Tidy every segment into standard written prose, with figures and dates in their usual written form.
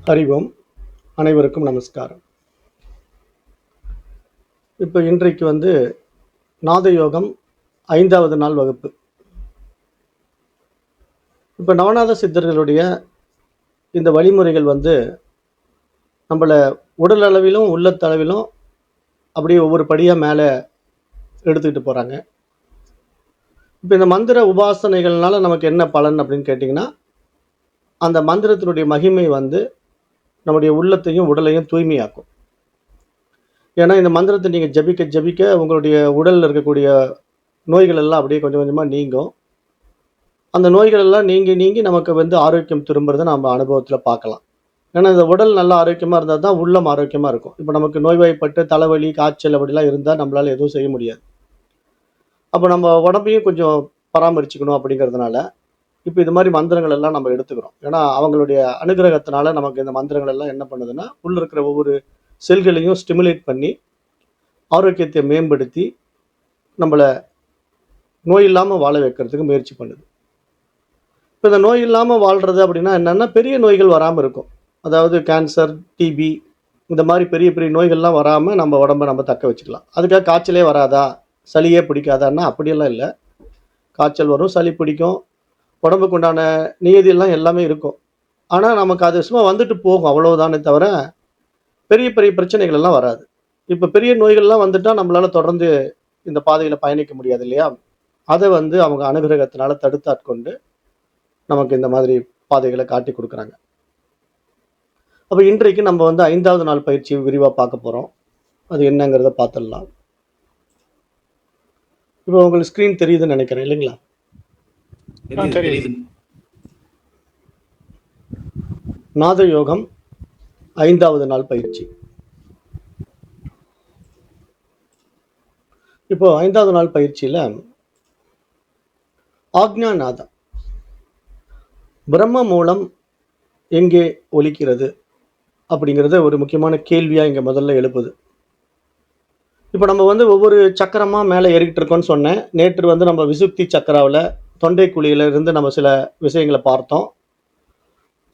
அறிவோம். அனைவருக்கும் நமஸ்காரம். இப்போ இன்றைக்கு நாத யோகம் 5வது நாள் வகுப்பு. இப்போ நவநாத சித்தர்களுடைய இந்த வழிமுறைகள் நம்மள உடல் அளவிலும் உள்ளத்தளவிலும் அப்படியே ஒவ்வொரு படியாக மேலே எடுத்துக்கிட்டு போகிறாங்க. இப்போ இந்த மந்திர உபாசனைகள்னால நமக்கு என்ன பலன் அப்படின்னு கேட்டிங்கன்னா, அந்த மந்திரத்தினுடைய மகிமை நம்முடைய உள்ளத்தையும் உடலையும் தூய்மையாக்கும். ஏன்னா இந்த மந்திரத்தை நீங்கள் ஜபிக்க ஜபிக்க உங்களுடைய உடலில் இருக்கக்கூடிய நோய்கள் எல்லாம் அப்படியே கொஞ்சம் கொஞ்சமாக நீங்கும். அந்த நோய்கள் எல்லாம் நீங்கி நீங்கி நமக்கு ஆரோக்கியம் திரும்புறதை நம்ம அனுபவத்தில் பார்க்கலாம். ஏன்னா இந்த உடல் நல்லா ஆரோக்கியமாக இருந்தால் தான் உள்ளம் ஆரோக்கியமாக இருக்கும். இப்போ நமக்கு நோய்வாய்ப்பட்டு தலைவலி காய்ச்சல் அப்படிலாம் இருந்தால் நம்மளால் எதுவும் செய்ய முடியாது. அப்போ நம்ம உடம்பையும் கொஞ்சம் பராமரிச்சுக்கணும் அப்படிங்கிறதுனால இப்போ இது மாதிரி மந்திரங்கள் எல்லாம் நம்ம எடுத்துக்கிறோம். ஏன்னா அவங்களுடைய அனுகிரகத்தினால நமக்கு இந்த மந்திரங்கள் எல்லாம் என்ன பண்ணுதுன்னா உள்ள இருக்கிற ஒவ்வொரு செல்களையும் ஸ்டிமுலேட் பண்ணி ஆரோக்கியத்தை மேம்படுத்தி நம்மளை நோய் இல்லாமல் வாழ வைக்கிறதுக்கு முயற்சி பண்ணுது. இப்போ இந்த நோய் இல்லாமல் வாழ்கிறது அப்படின்னா என்னென்னா பெரிய நோய்கள் வராமல் இருக்கும். அதாவது கேன்சர், டிபி இந்த மாதிரி பெரிய பெரிய நோய்கள்லாம் வராமல் நம்ம உடம்பை நம்ம தக்க வச்சுக்கலாம். அதுக்காக காய்ச்சலே வராதா, சளியே பிடிக்காதான்னா அப்படியெல்லாம் இல்லை. காய்ச்சல் வரும், சளி பிடிக்கும், உடம்புக்கு உண்டான நியதியெல்லாம் எல்லாமே இருக்கும். ஆனால் நமக்கு அது சும்மா வந்துட்டு போகும், அவ்வளவுதானே தவிர பெரிய பெரிய பிரச்சனைகள் எல்லாம் வராது. இப்போ பெரிய நோய்கள்லாம் வந்துட்டால் நம்மளால் தொடர்ந்து இந்த பாதையில் பயணிக்க முடியாது இல்லையா? அதை அவங்க அனுகிரகத்தினால தடுத்தாட்கொண்டு நமக்கு இந்த மாதிரி பாதைகளை காட்டி கொடுக்குறாங்க. அப்போ இன்றைக்கு நம்ம 5வது நாள் பயிற்சி விரிவாக பார்க்க போகிறோம். அது என்னங்கிறத பார்த்துடலாம். இப்போ உங்களுக்கு ஸ்க்ரீன் தெரியுதுன்னு நினைக்கிறேன் இல்லைங்களா? நாத யோகம் 5வது நாள் பயிற்சி. இப்போ 5வது நாள் பயிற்சியில் ஆக்ஞா நாதம், பிரம்ம மூலம் எங்கே ஒலிக்கிறது அப்படிங்கிறத ஒரு முக்கியமான கேள்வியாக இங்கே முதல்ல எழுப்புது. இப்போ நம்ம ஒவ்வொரு சக்கரமாக மேலே ஏறிக்கிட்டு இருக்கோம்னு சொன்னேன். நேற்று நம்ம விசுப்தி சக்கராவில் தொண்டை குழியிலிருந்து நம்ம சில விஷயங்களை பார்த்தோம்.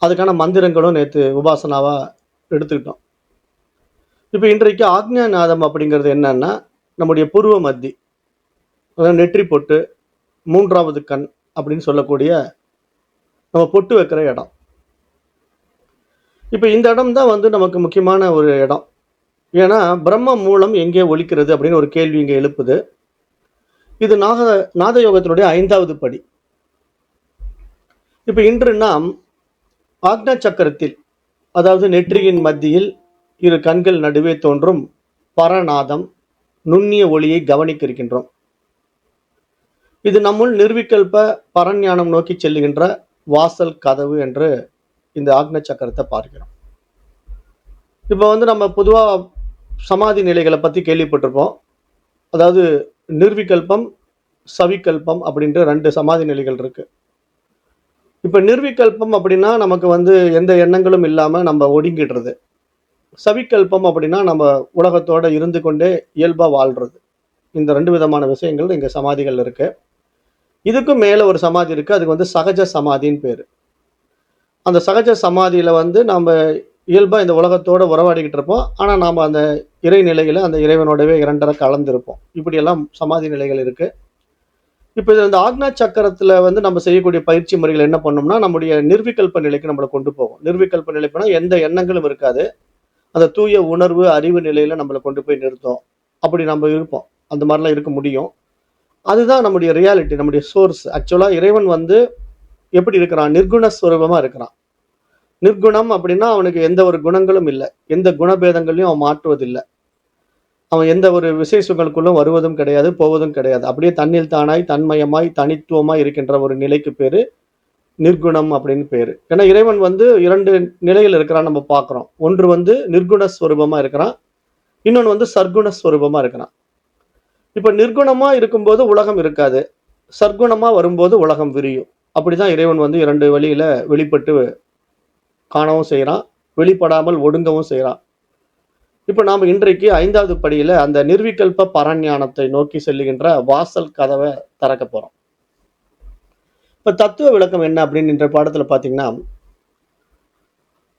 அதுக்கான மந்திரங்களும் நேற்று உபாசனாவாக எடுத்துக்கிட்டோம். இப்போ இன்றைக்கு ஆக்ஞா நாதம் அப்படிங்கிறது என்னன்னா நம்முடைய பூர்வ மத்தி, அதாவது நெற்றி பொட்டு, 3வது கண் அப்படின்னு சொல்லக்கூடிய நம்ம பொட்டு வைக்கிற இடம். இப்போ இந்த இடம் தான் நமக்கு முக்கியமான ஒரு இடம். ஏன்னா பிரம்ம மூலம் எங்கே ஒலிக்கிறது அப்படின்னு ஒரு கேள்வி இங்கே எழுப்புது. இது நாத யோகத்தினுடைய 5வது படி. இப்போ இன்று நாம் ஆக்ஞா சக்கரத்தில், அதாவது நெற்றியின் மத்தியில் 2 கண்கள் நடுவே தோன்றும் பரநாதம் நுண்ணிய ஒளியை கவனிக்க இருக்கின்றோம். இது நம்முள் நிர்விகல்ப பரஞானம் நோக்கி செல்லுகின்ற வாசல் கதவு என்று இந்த ஆக்ஞா சக்கரத்தை பார்க்கிறோம். இப்போ நம்ம பொதுவாக சமாதி நிலைகளை பற்றி கேள்விப்பட்டிருப்போம். அதாவது நிர்விகல்பம், சவிகல்பம் அப்படின்ற 2 சமாதி நிலைகள் இருக்கு. இப்போ நிர்விகல்பம் அப்படின்னா நமக்கு எந்த எண்ணங்களும் இல்லாமல் நம்ம ஒடுங்கிடுறது. சவிகல்பம் அப்படின்னா நம்ம உலகத்தோடு இருந்து கொண்டே இயல்பாக வாழ்கிறது. இந்த 2 விதமான விஷயங்கள் இங்கே சமாதிகள் இருக்கு. இதுக்கும் மேலே ஒரு சமாதி இருக்குது, அதுக்கு சகஜ சமாதின்னு பேர். அந்த சகஜ சமாதியில் நம்ம இயல்பாக இந்த உலகத்தோடு உறவாடிக்கிட்டு இருப்போம். ஆனால் நாம் அந்த இறை நிலையில் அந்த இறைவனோடவே 2 கலந்துருப்போம். இப்படியெல்லாம் சமாதி நிலைகள் இருக்குது. இப்போ இந்த ஆக்ஞா சக்கரத்தில் நம்ம செய்யக்கூடிய பயிற்சி முறைகள் என்ன பண்ணோம்னா நம்முடைய நிர்விகல்ப நிலைக்கு நம்மளை கொண்டு போகும். நிர்விகல்ப நிலை போனால் எந்த எண்ணங்களும் இருக்காது. அந்த தூய உணர்வு அறிவு நிலையில் நம்மளை கொண்டு போய் நிறுத்தும். அப்படி நம்ம இருப்போம், அந்த மாதிரிலாம் இருக்க முடியும். அதுதான் நம்முடைய ரியாலிட்டி, நம்முடைய சோர்ஸ். ஆக்சுவலாக இறைவன் எப்படி இருக்கிறான்? நிர்குண ஸ்வரூபமாக இருக்கிறான். நிர்குணம் அப்படின்னா அவனுக்கு எந்த ஒரு குணங்களும் இல்லை, எந்த குணபேதங்களையும் அவன் மாற்றுவதில்லை. அவன் எந்த ஒரு விசேஷங்களுக்குள்ளும் வருவதும் கிடையாது, போவதும் கிடையாது. அப்படியே தன்னில் தானாய் தன்மயமாய் தனித்துவமாய் இருக்கின்ற ஒரு நிலைக்கு பேரு நிர்குணம் அப்படின்னு பேரு. ஏன்னா இறைவன் 2 நிலையில் இருக்கிறான் நம்ம பார்க்குறோம். ஒன்று நிர்குண ஸ்வரூபமாக இருக்கிறான், இன்னொன்று சர்க்குண ஸ்வரூபமாக இருக்கிறான். இப்போ நிர்குணமா இருக்கும்போது உலகம் இருக்காது, சர்க்குணமா வரும்போது உலகம் விரியும். அப்படிதான் இறைவன் 2 வழியில வெளிப்பட்டு காணவும் செய்கிறான், வெளிப்படாமல் ஒடுங்கவும் செய்கிறான். இப்போ நாம் இன்றைக்கு 5வது படியில் அந்த நிர்விகல்ப பரஞானத்தை நோக்கி செல்லுகின்ற வாசல் கதவை திறக்க போகிறோம். இப்போ தத்துவ விளக்கம் என்ன அப்படின்னு இந்த பாடத்தில் பார்த்தீங்கன்னா,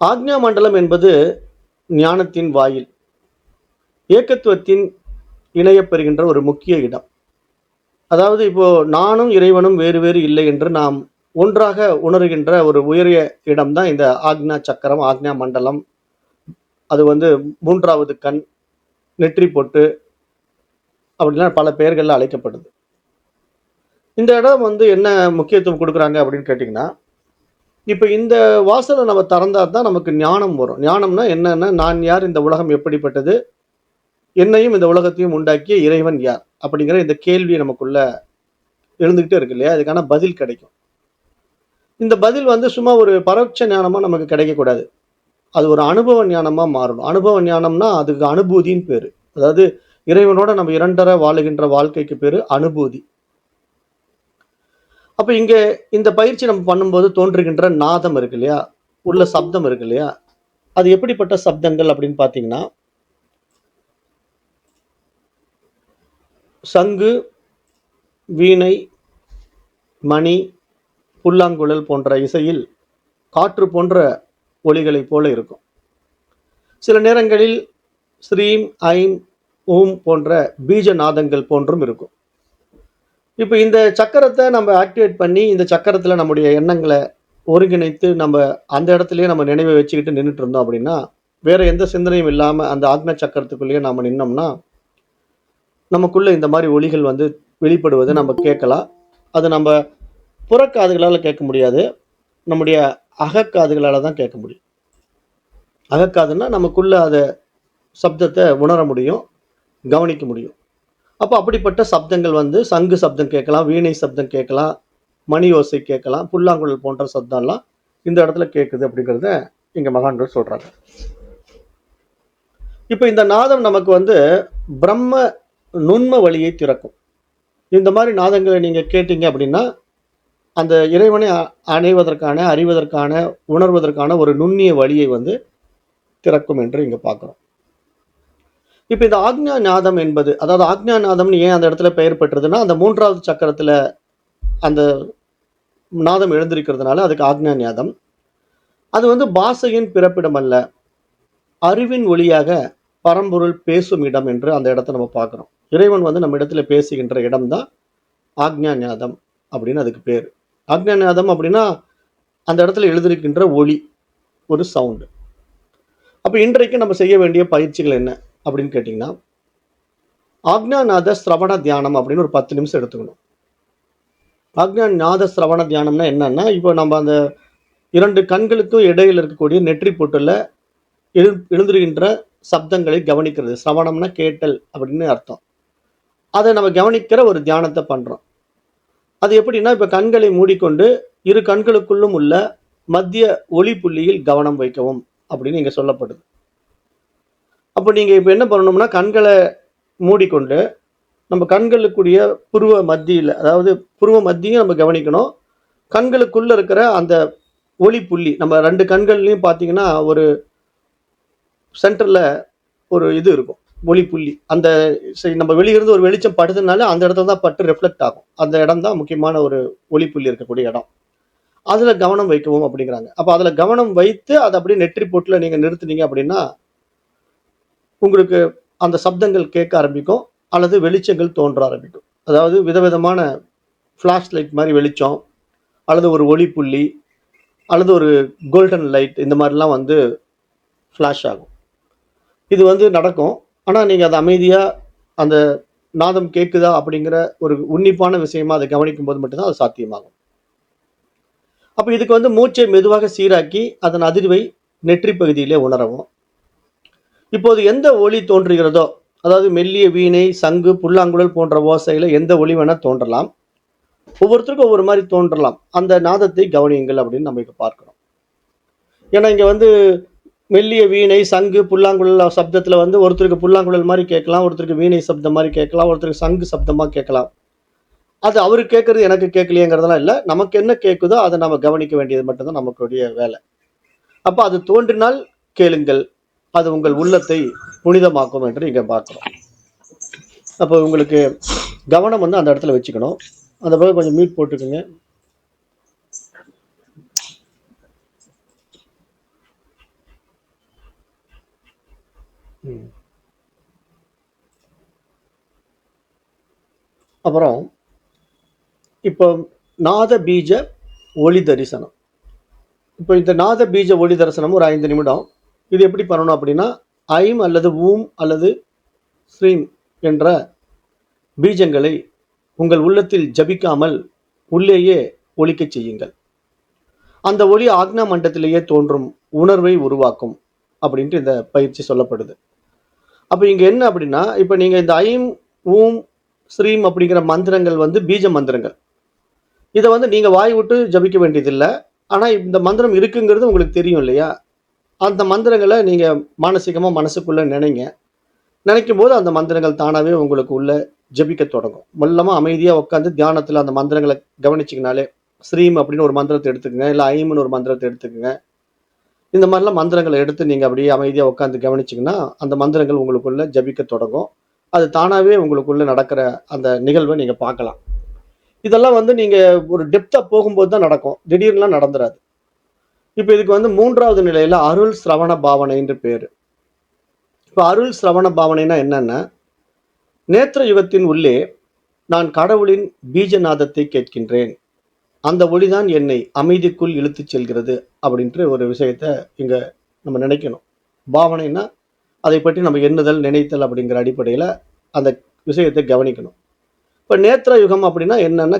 ஆக்ஞா மண்டலம் என்பது ஞானத்தின் வாயில், ஏகத்துவத்தின் இணையப்பெறுகின்ற ஒரு முக்கிய இடம். அதாவது இப்போ நானும் இறைவனும் வேறு வேறு இல்லை என்று நாம் ஒன்றாக உணர்கின்ற ஒரு உயரிய இடம்தான் இந்த ஆக்ஞா சக்கரம், ஆக்ஞா மண்டலம். அது வந்து மூன்றாவது கண், நெற்றி பொட்டு அப்படிலாம் பல பெயர்கள்ல அழைக்கப்படுது. இந்த இடம் வந்து என்ன முக்கியத்துவம் கொடுக்குறாங்க அப்படின்னு கேட்டிங்கன்னா, இப்போ இந்த வாசலை நம்ம திறந்தா தான் நமக்கு ஞானம் வரும். ஞானம்னா என்னன்னா, நான் யார், இந்த உலகம் எப்படிப்பட்டது, என்னையும் இந்த உலகத்தையும் உண்டாக்கிய இறைவன் யார் அப்படிங்கிற இந்த கேள்வி நமக்குள்ள எழுந்துகிட்டே இருக்கு இல்லையா? இதுக்கான பதில் கிடைக்கும். இந்த பதில் வந்து சும்மா ஒரு பரோட்ச ஞானமா நமக்கு கிடைக்கக்கூடாது. அது ஒரு அனுபவ ஞானமா மாறணும். அனுபவ ஞானம்னா அதுக்கு அனுபூதின்னு பேரு. அதாவது இறைவனோட நம்ம இரண்டர வாழுகின்ற வாழ்க்கைக்கு பேரு அனுபூதி. அப்ப இங்க இந்த பயிற்சி நம்ம பண்ணும்போது தோன்றுகின்ற நாதம் இருக்கு இல்லையா? உள்ள சப்தம் இருக்கு இல்லையா? அது எப்படிப்பட்ட சப்தங்கள் அப்படின்னு பார்த்தீங்கன்னா, சங்கு, வீணை, மணி, புல்லாங்குழல் போன்ற இசையில் காற்று போன்ற ஒலிகளைப் போல இருக்கும். சில நேரங்களில் ஸ்ரீம், ஐம், ஊம் போன்ற பீஜ நாதங்கள் போன்றும் இருக்கும். இப்போ இந்த சக்கரத்தை நம்ம ஆக்டிவேட் பண்ணி, இந்த சக்கரத்தில் நம்முடைய எண்ணங்களை ஒருங்கிணைத்து நம்ம அந்த இடத்துலயே நம்ம நினைவை வச்சுக்கிட்டு நின்றுட்டு இருந்தோம் அப்படின்னா, வேற எந்த சிந்தனையும் இல்லாமல் அந்த ஆக்ஞா சக்கரத்துக்குள்ளேயே நாம நின்னோம்னா, நமக்குள்ள இந்த மாதிரி ஒலிகள் வந்து வெளிப்படுவதை நம்ம கேட்கலாம். அது நம்ம புறக்காதுகளால் கேட்க முடியாது, நம்முடைய அகக்காதுகளால் தான் கேட்க முடியும். அகக்காதுன்னா நமக்குள்ள அதை சப்தத்தை உணர முடியும், கவனிக்க முடியும். அப்போ அப்படிப்பட்ட சப்தங்கள் வந்து சங்கு சப்தம் கேட்கலாம், வீணை சப்தம் கேட்கலாம், மணி ஓசை கேட்கலாம், புல்லாங்குழல் போன்ற சப்தம்லாம் இந்த இடத்துல கேட்குது அப்படிங்கிறத இங்க மகான்கள் சொல்றாங்க. இப்போ இந்த நாதம் நமக்கு வந்து பிரம்ம நுண்ம வழியை திறக்கும். இந்த மாதிரி நாதங்களை நீங்க கேட்டீங்க அப்படின்னா, அந்த இறைவனை அணைவதற்கான, அறிவதற்கான, உணர்வதற்கான ஒரு நுண்ணிய வழியை வந்து திறக்கும் என்று இங்க பார்க்கிறோம். இப்போ இந்த ஆக்ஞா நாதம் என்பது, அதாவது ஆக்ஞா நாதம்னு ஏன் அந்த இடத்துல பெயர் பெற்றதுன்னா, அந்த மூன்றாவது சக்கரத்துல அந்த நாதம் எழுந்திருக்கிறதுனால அதுக்கு ஆக்ஞா நாதம். அது வந்து பாஷையின் பிறப்பிடம் அல்ல, அறிவின் ஒளியாக பரம்பொருள் பேசும் இடம் என்று அந்த இடத்தை நம்ம பார்க்கிறோம். இறைவன் வந்து நம்ம இடத்துல பேசுகின்ற இடம் தான் ஆக்ஞா நாதம் அப்படின்னு அதுக்கு பேர். ஆக்ஞா நாதம் அப்படின்னா அந்த இடத்துல எழுதிருக்கின்ற ஒளி, ஒரு சவுண்டு. அப்ப இன்றைக்கு நம்ம செய்ய வேண்டிய பயிற்சிகள் என்ன அப்படின்னு கேட்டீங்கன்னா, ஆக்ஞாநாத சிரவண தியானம் அப்படின்னு ஒரு 10 நிமிஷம் எடுத்துக்கணும். ஆக்ஞாநாத சிரவண தியானம்னா என்னன்னா, இப்போ நம்ம அந்த 2 கண்களுக்கும் இடையில் இருக்கக்கூடிய நெற்றி பொட்டுல எழுந்துகின்ற சப்தங்களை கவனிக்கிறது. சிரவணம்னா கேட்டல் அப்படின்னு அர்த்தம். அதை நம்ம கவனிக்கிற ஒரு தியானத்தை பண்றோம். அது எப்படின்னா, இப்ப கண்களை மூடிக்கொண்டு இரு கண்களுக்குள்ளும் உள்ள மத்திய ஒளி புள்ளியில் கவனம் வைக்கவும் அப்படின்னு இங்க சொல்லப்படுது. அப்போ நீங்க இப்ப என்ன பண்ணணும்னா, கண்களை மூடிக்கொண்டு நம்ம கண்களுக்குரிய புருவ மத்தியில், அதாவது புருவ மத்தியும் நம்ம கவனிக்கணும். கண்களுக்குள்ள இருக்கிற அந்த ஒளி புள்ளி, நம்ம 2 கண்கள்லையும் பார்த்தீங்கன்னா ஒரு சென்டர்ல ஒரு இது இருக்கும், ஒளி புள்ளி. அந்த நம்ம வெளியிருந்து ஒரு வெளிச்சம் படுதுனால அந்த இடத்துல தான் பட்டு ரிஃப்ளெக்ட் ஆகும். அந்த இடம் தான் முக்கியமான ஒரு ஒளி புள்ளி இருக்கக்கூடிய இடம். அதுல கவனம் வைக்கவும் அப்படிங்கிறாங்க. அப்ப அதுல கவனம் வைத்து அதை அப்படியே நெற்றி பொட்டுல நீங்க நிறுத்துனீங்க அப்படின்னா, உங்களுக்கு அந்த சப்தங்கள் கேட்க ஆரம்பிக்கும், அல்லது வெளிச்சங்கள் தோன்ற ஆரம்பிக்கும். அதாவது விதவிதமான ஃபிளாஷ் லைட் மாதிரி வெளிச்சம், அல்லது ஒரு ஒளி புள்ளி, அல்லது ஒரு கோல்டன் லைட், இந்த மாதிரிலாம் வந்து ஃப்ளாஷ் ஆகும். இது வந்து நடக்கும். ஆனா நீங்க அதை அமைதியா அந்த நாதம் கேட்குதா அப்படிங்கிற ஒரு உன்னிப்பான விஷயமா அதை கவனிக்கும் போது மட்டும்தான் அது சாத்தியமாகும். அப்ப இதுக்கு வந்து மூச்சை மெதுவாக சீராக்கி அதன் அதிர்வை நெற்றி பகுதியிலே உணரவும். இப்போது எந்த ஒலி தோன்றுகிறதோ, அதாவது மெல்லிய வீணை, சங்கு, புல்லாங்குழல் போன்ற ஓசையில எந்த ஒலி வேணா தோன்றலாம். ஒவ்வொருத்தருக்கும் ஒவ்வொரு மாதிரி தோன்றலாம். அந்த நாதத்தை கவனியுங்கள் அப்படின்னு நம்ம இப்ப பார்க்கிறோம். ஏன்னா இங்க வந்து மெல்லிய வீணை, சங்கு, புல்லாங்குழல் சப்தத்துல வந்து ஒருத்தருக்கு புல்லாங்குழல் மாதிரி கேட்கலாம், ஒருத்தருக்கு வீணை சப்தம் மாதிரி கேட்கலாம், ஒருத்தருக்கு சங்கு சப்தமா கேட்கலாம். அது அவருக்கு கேட்கறது எனக்கு கேட்கலையேங்கிறதெல்லாம் இல்லை. நமக்கு என்ன கேட்குதோ அதை நம்ம கவனிக்க வேண்டியது மட்டும்தான் நமக்குடைய வேலை. அப்ப அது தோன்றினால் கேளுங்கள், அது உங்கள் உள்ளத்தை புனிதமாக்கும் என்று இங்க பார்க்கிறோம். அப்போ உங்களுக்கு கவனம் வந்து அந்த இடத்துல வச்சுக்கணும். அந்த பக்கம் கொஞ்சம் மியூட் போட்டுக்குங்க. ம். அப்புறம் இப்போ நாத பீஜ ஒளி தரிசனம். இப்போ இந்த நாத பீஜ ஒளி தரிசனம் ஒரு 5 நிமிடம். இது எப்படி பண்ணணும் அப்படின்னா, ஐம் அல்லது ஊம் அல்லது ஸ்ரீம் என்ற பீஜங்களை உங்கள் உள்ளத்தில் ஜபிக்காமல் உள்ளேயே ஒலிக்கச் செய்யுங்கள். அந்த ஒளி ஆக்னா மண்டலத்திலேயே தோன்றும் உணர்வை உருவாக்கும் அப்படின்ட்டு இந்த பயிற்சி சொல்லப்படுது. அப்போ இங்க என்ன அப்படின்னா, இப்போ நீங்க இந்த ஐம், ஊம், ஸ்ரீம் அப்படிங்கிற மந்திரங்கள் வந்து பீஜ மந்திரங்கள். இதை வந்து நீங்க வாய் விட்டு ஜபிக்க வேண்டியதில்லை. ஆனா இந்த மந்திரம் இருக்குங்கிறது உங்களுக்கு தெரியும் இல்லையா? அந்த மந்திரங்களை நீங்க மானசீகமா மனசுக்குள்ள நினைங்க. நினைக்கும் போது அந்த மந்திரங்கள் தானாவே உங்களுக்கு உள்ள ஜபிக்க தொடங்கும். மெல்லமா அமைதியா உட்காந்து தியானத்துல அந்த மந்திரங்களை கவனிச்சிங்கனாலே, ஸ்ரீம் அப்படின்னு ஒரு மந்திரத்தை எடுத்துக்கங்க, இல்லை ஐம்னு ஒரு மந்திரத்தை எடுத்துக்கங்க. இந்த மாதிரிலாம் மந்திரங்களை எடுத்து நீங்க அப்படியே அமைதியா உட்காந்து கவனிச்சிங்கன்னா அந்த மந்திரங்கள் உங்களுக்குள்ள ஜபிக்க தொடங்கும். அது தானாவே உங்களுக்குள்ள நடக்கிற அந்த நிகழ்வை நீங்க பார்க்கலாம். இதெல்லாம் வந்து நீங்க ஒரு டெப்தா போகும்போது தான் நடக்கும். திடீர்னுலாம் நடந்துராது. இப்போ இதுக்கு வந்து 3வது நிலையில அருள் சிரவண பாவனைன்னு பேரு. இப்போ அருள் சிரவண பாவனைனா என்னன்னா, நேத்திர யுகத்தின் உள்ளே நான் கடவுளின் பீஜநாதத்தை கேட்கின்றேன். அந்த ஒளிதான் என்னை அமைதிக்குள் இழுத்துச் செல்கிறது அப்படின்ற ஒரு விஷயத்த இங்க நம்ம நினைக்கணும். பாவனைனா அதை பற்றி நம்ம எண்ணுதல், நினைத்தல் அப்படிங்கிற அடிப்படையில அந்த விஷயத்தை கவனிக்கணும். இப்போ நேத்திர யுகம் அப்படின்னா என்னன்னா,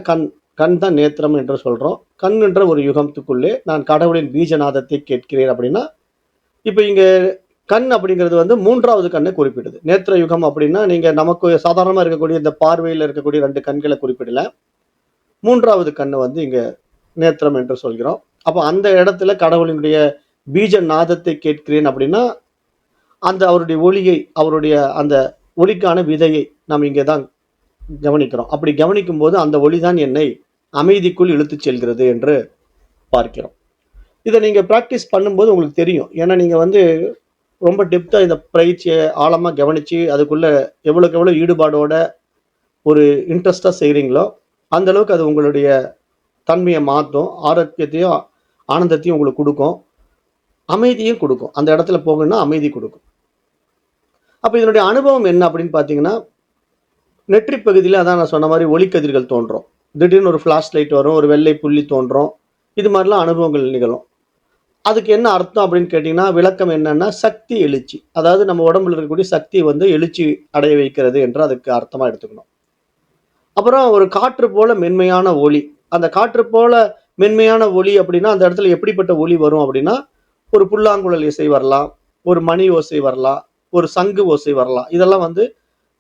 கண் தான் நேத்திரம் என்று சொல்றோம். கண் என்ற ஒரு யுகத்துக்குள்ளே நான் கடவுளின் பீஜநாதத்தை கேட்கிறேன் அப்படின்னா, இப்போ இங்க கண் அப்படிங்கிறது வந்து 3வது கண்ணை குறிப்பிடுது. நேத்திர யுகம் அப்படின்னா நீங்க நமக்கு சாதாரணமா இருக்கக்கூடிய இந்த பார்வையில் இருக்கக்கூடிய 2 கண்களை குறிப்பிடல. 3வது கண்ணு வந்து இங்க நேத்திரம் என்று சொல்கிறோம். அப்போ அந்த இடத்துல கடவுளினுடைய பீஜ நாதத்தை கேட்கிறேன் அப்படின்னா, அந்த அவருடைய ஒளியை, அவருடைய அந்த ஒளிக்கான விதையை நாம் இங்கே தான் கவனிக்கிறோம். அப்படி கவனிக்கும் போது அந்த ஒளிதான் என்னை அமைதிக்குள் இழுத்துச் செல்கிறது என்று பார்க்கிறோம். இதை நீங்க பிராக்டிஸ் பண்ணும்போது உங்களுக்கு தெரியும். ஏன்னா நீங்க வந்து ரொம்ப டெப்தா இந்த பயிற்சியை ஆழமா கவனிச்சு அதுக்குள்ள எவ்வளவுக்கு எவ்வளவு ஈடுபாடோட ஒரு இன்ட்ரெஸ்டா செய்றீங்களோ அந்த அளவுக்கு அது உங்களுடைய தன்மையை மாற்றும், ஆரோக்கியத்தையும் ஆனந்தத்தையும் உங்களுக்கு கொடுக்கும், அமைதியும் கொடுக்கும். அந்த இடத்துல போகணும்னா அமைதி கொடுக்கும். அப்போ இதனுடைய அனுபவம் என்ன அப்படின்னு பார்த்தீங்கன்னா, நெற்றி பகுதியில் அதான் நான் சொன்ன மாதிரி ஒளிக்கதிர்கள் தோன்றும். திடீர்னு ஒரு ஃப்ளாஷ் லைட் வரும், ஒரு வெள்ளை புள்ளி தோன்றும். இது மாதிரிலாம் அனுபவங்கள் நிகழும். அதுக்கு என்ன அர்த்தம் அப்படின்னு கேட்டிங்கன்னா, விளக்கம் என்னன்னா சக்தி எழுச்சி. அதாவது நம்ம உடம்புல இருக்கக்கூடிய சக்தி வந்து எழுச்சி அடைய வைக்கிறது என்று அதுக்கு அர்த்தமாக எடுத்துக்கணும். அப்புறம் ஒரு காற்று போல மென்மையான ஒளி. அந்த காற்று போல மென்மையான ஒளி அப்படின்னா அந்த இடத்துல எப்படிப்பட்ட ஒளி வரும் அப்படின்னா, ஒரு புல்லாங்குழல் இசை வரலாம், ஒரு மணி ஓசை வரலாம், ஒரு சங்கு ஓசை வரலாம். இதெல்லாம் வந்து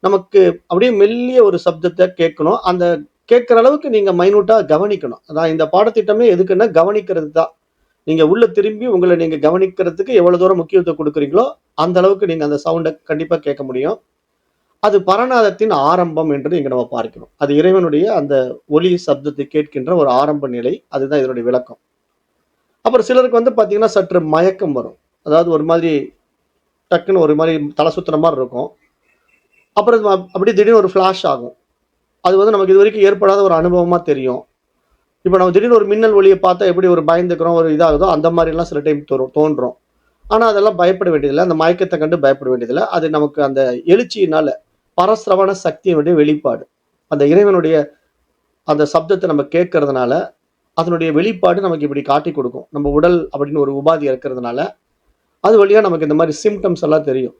நமக்கு அப்படியே மெல்லிய ஒரு சப்தத்தை கேட்கணும். அந்த கேட்கிற அளவுக்கு நீங்க மைனூட்டா கவனிக்கணும். அதான் இந்த பாடத்திட்டமே எதுக்குன்னா கவனிக்கிறது தான். நீங்க உள்ள திரும்பி உங்களை நீங்க கவனிக்கிறதுக்கு எவ்வளவு தூரம் முக்கியத்துவம் கொடுக்குறீங்களோ அந்த அளவுக்கு நீங்க அந்த சவுண்டை கண்டிப்பா கேட்க முடியும். அது பரநாதத்தின் ஆரம்பம் என்று இங்க நம்ம பார்க்கிறோம். அது இறைவனுடைய அந்த ஒலி சப்தத்தை கேட்கின்ற ஒரு ஆரம்ப நிலை. அதுதான் இதனுடைய விளக்கம். அப்புறம் சிலருக்கு வந்து பாத்தீங்கன்னா சற்று மயக்கம் வரும். அதாவது ஒரு மாதிரி டக்குன்னு ஒரு மாதிரி தலை சுத்துற மாதிரி இருக்கும். அப்புறம் அப்படியே திடீர்னு ஒரு ஃபிளாஷ் ஆகும். அது வந்து நமக்கு இது வரைக்கும் ஏற்படாத ஒரு அனுபவமா தெரியும். இப்போ நம்ம திடீர்னு ஒரு மின்னல் ஒளியை பார்த்தா எப்படி ஒரு பயந்துக்கிறோம், ஒரு இதாகுதோ அந்த மாதிரிலாம் சில டைம் தோன்றும். ஆனா அதெல்லாம் பயப்பட வேண்டியதில்லை. அந்த மயக்கத்தை கண்டு பயப்பட வேண்டியதில்லை. அது நமக்கு அந்த எழுச்சியினால பரசிரவண சக்தியினுடைய வெளிப்பாடு. அந்த இறைவனுடைய அந்த சப்தத்தை நம்ம கேட்கறதுனால அதனுடைய வெளிப்பாடு நமக்கு இப்படி காட்டி கொடுக்கும். நம்ம உடல் அப்படின்னு ஒரு உபாதி இருக்கிறதுனால அது வழியா நமக்கு இந்த மாதிரி சிம்டம்ஸ் எல்லாம் தெரியும்.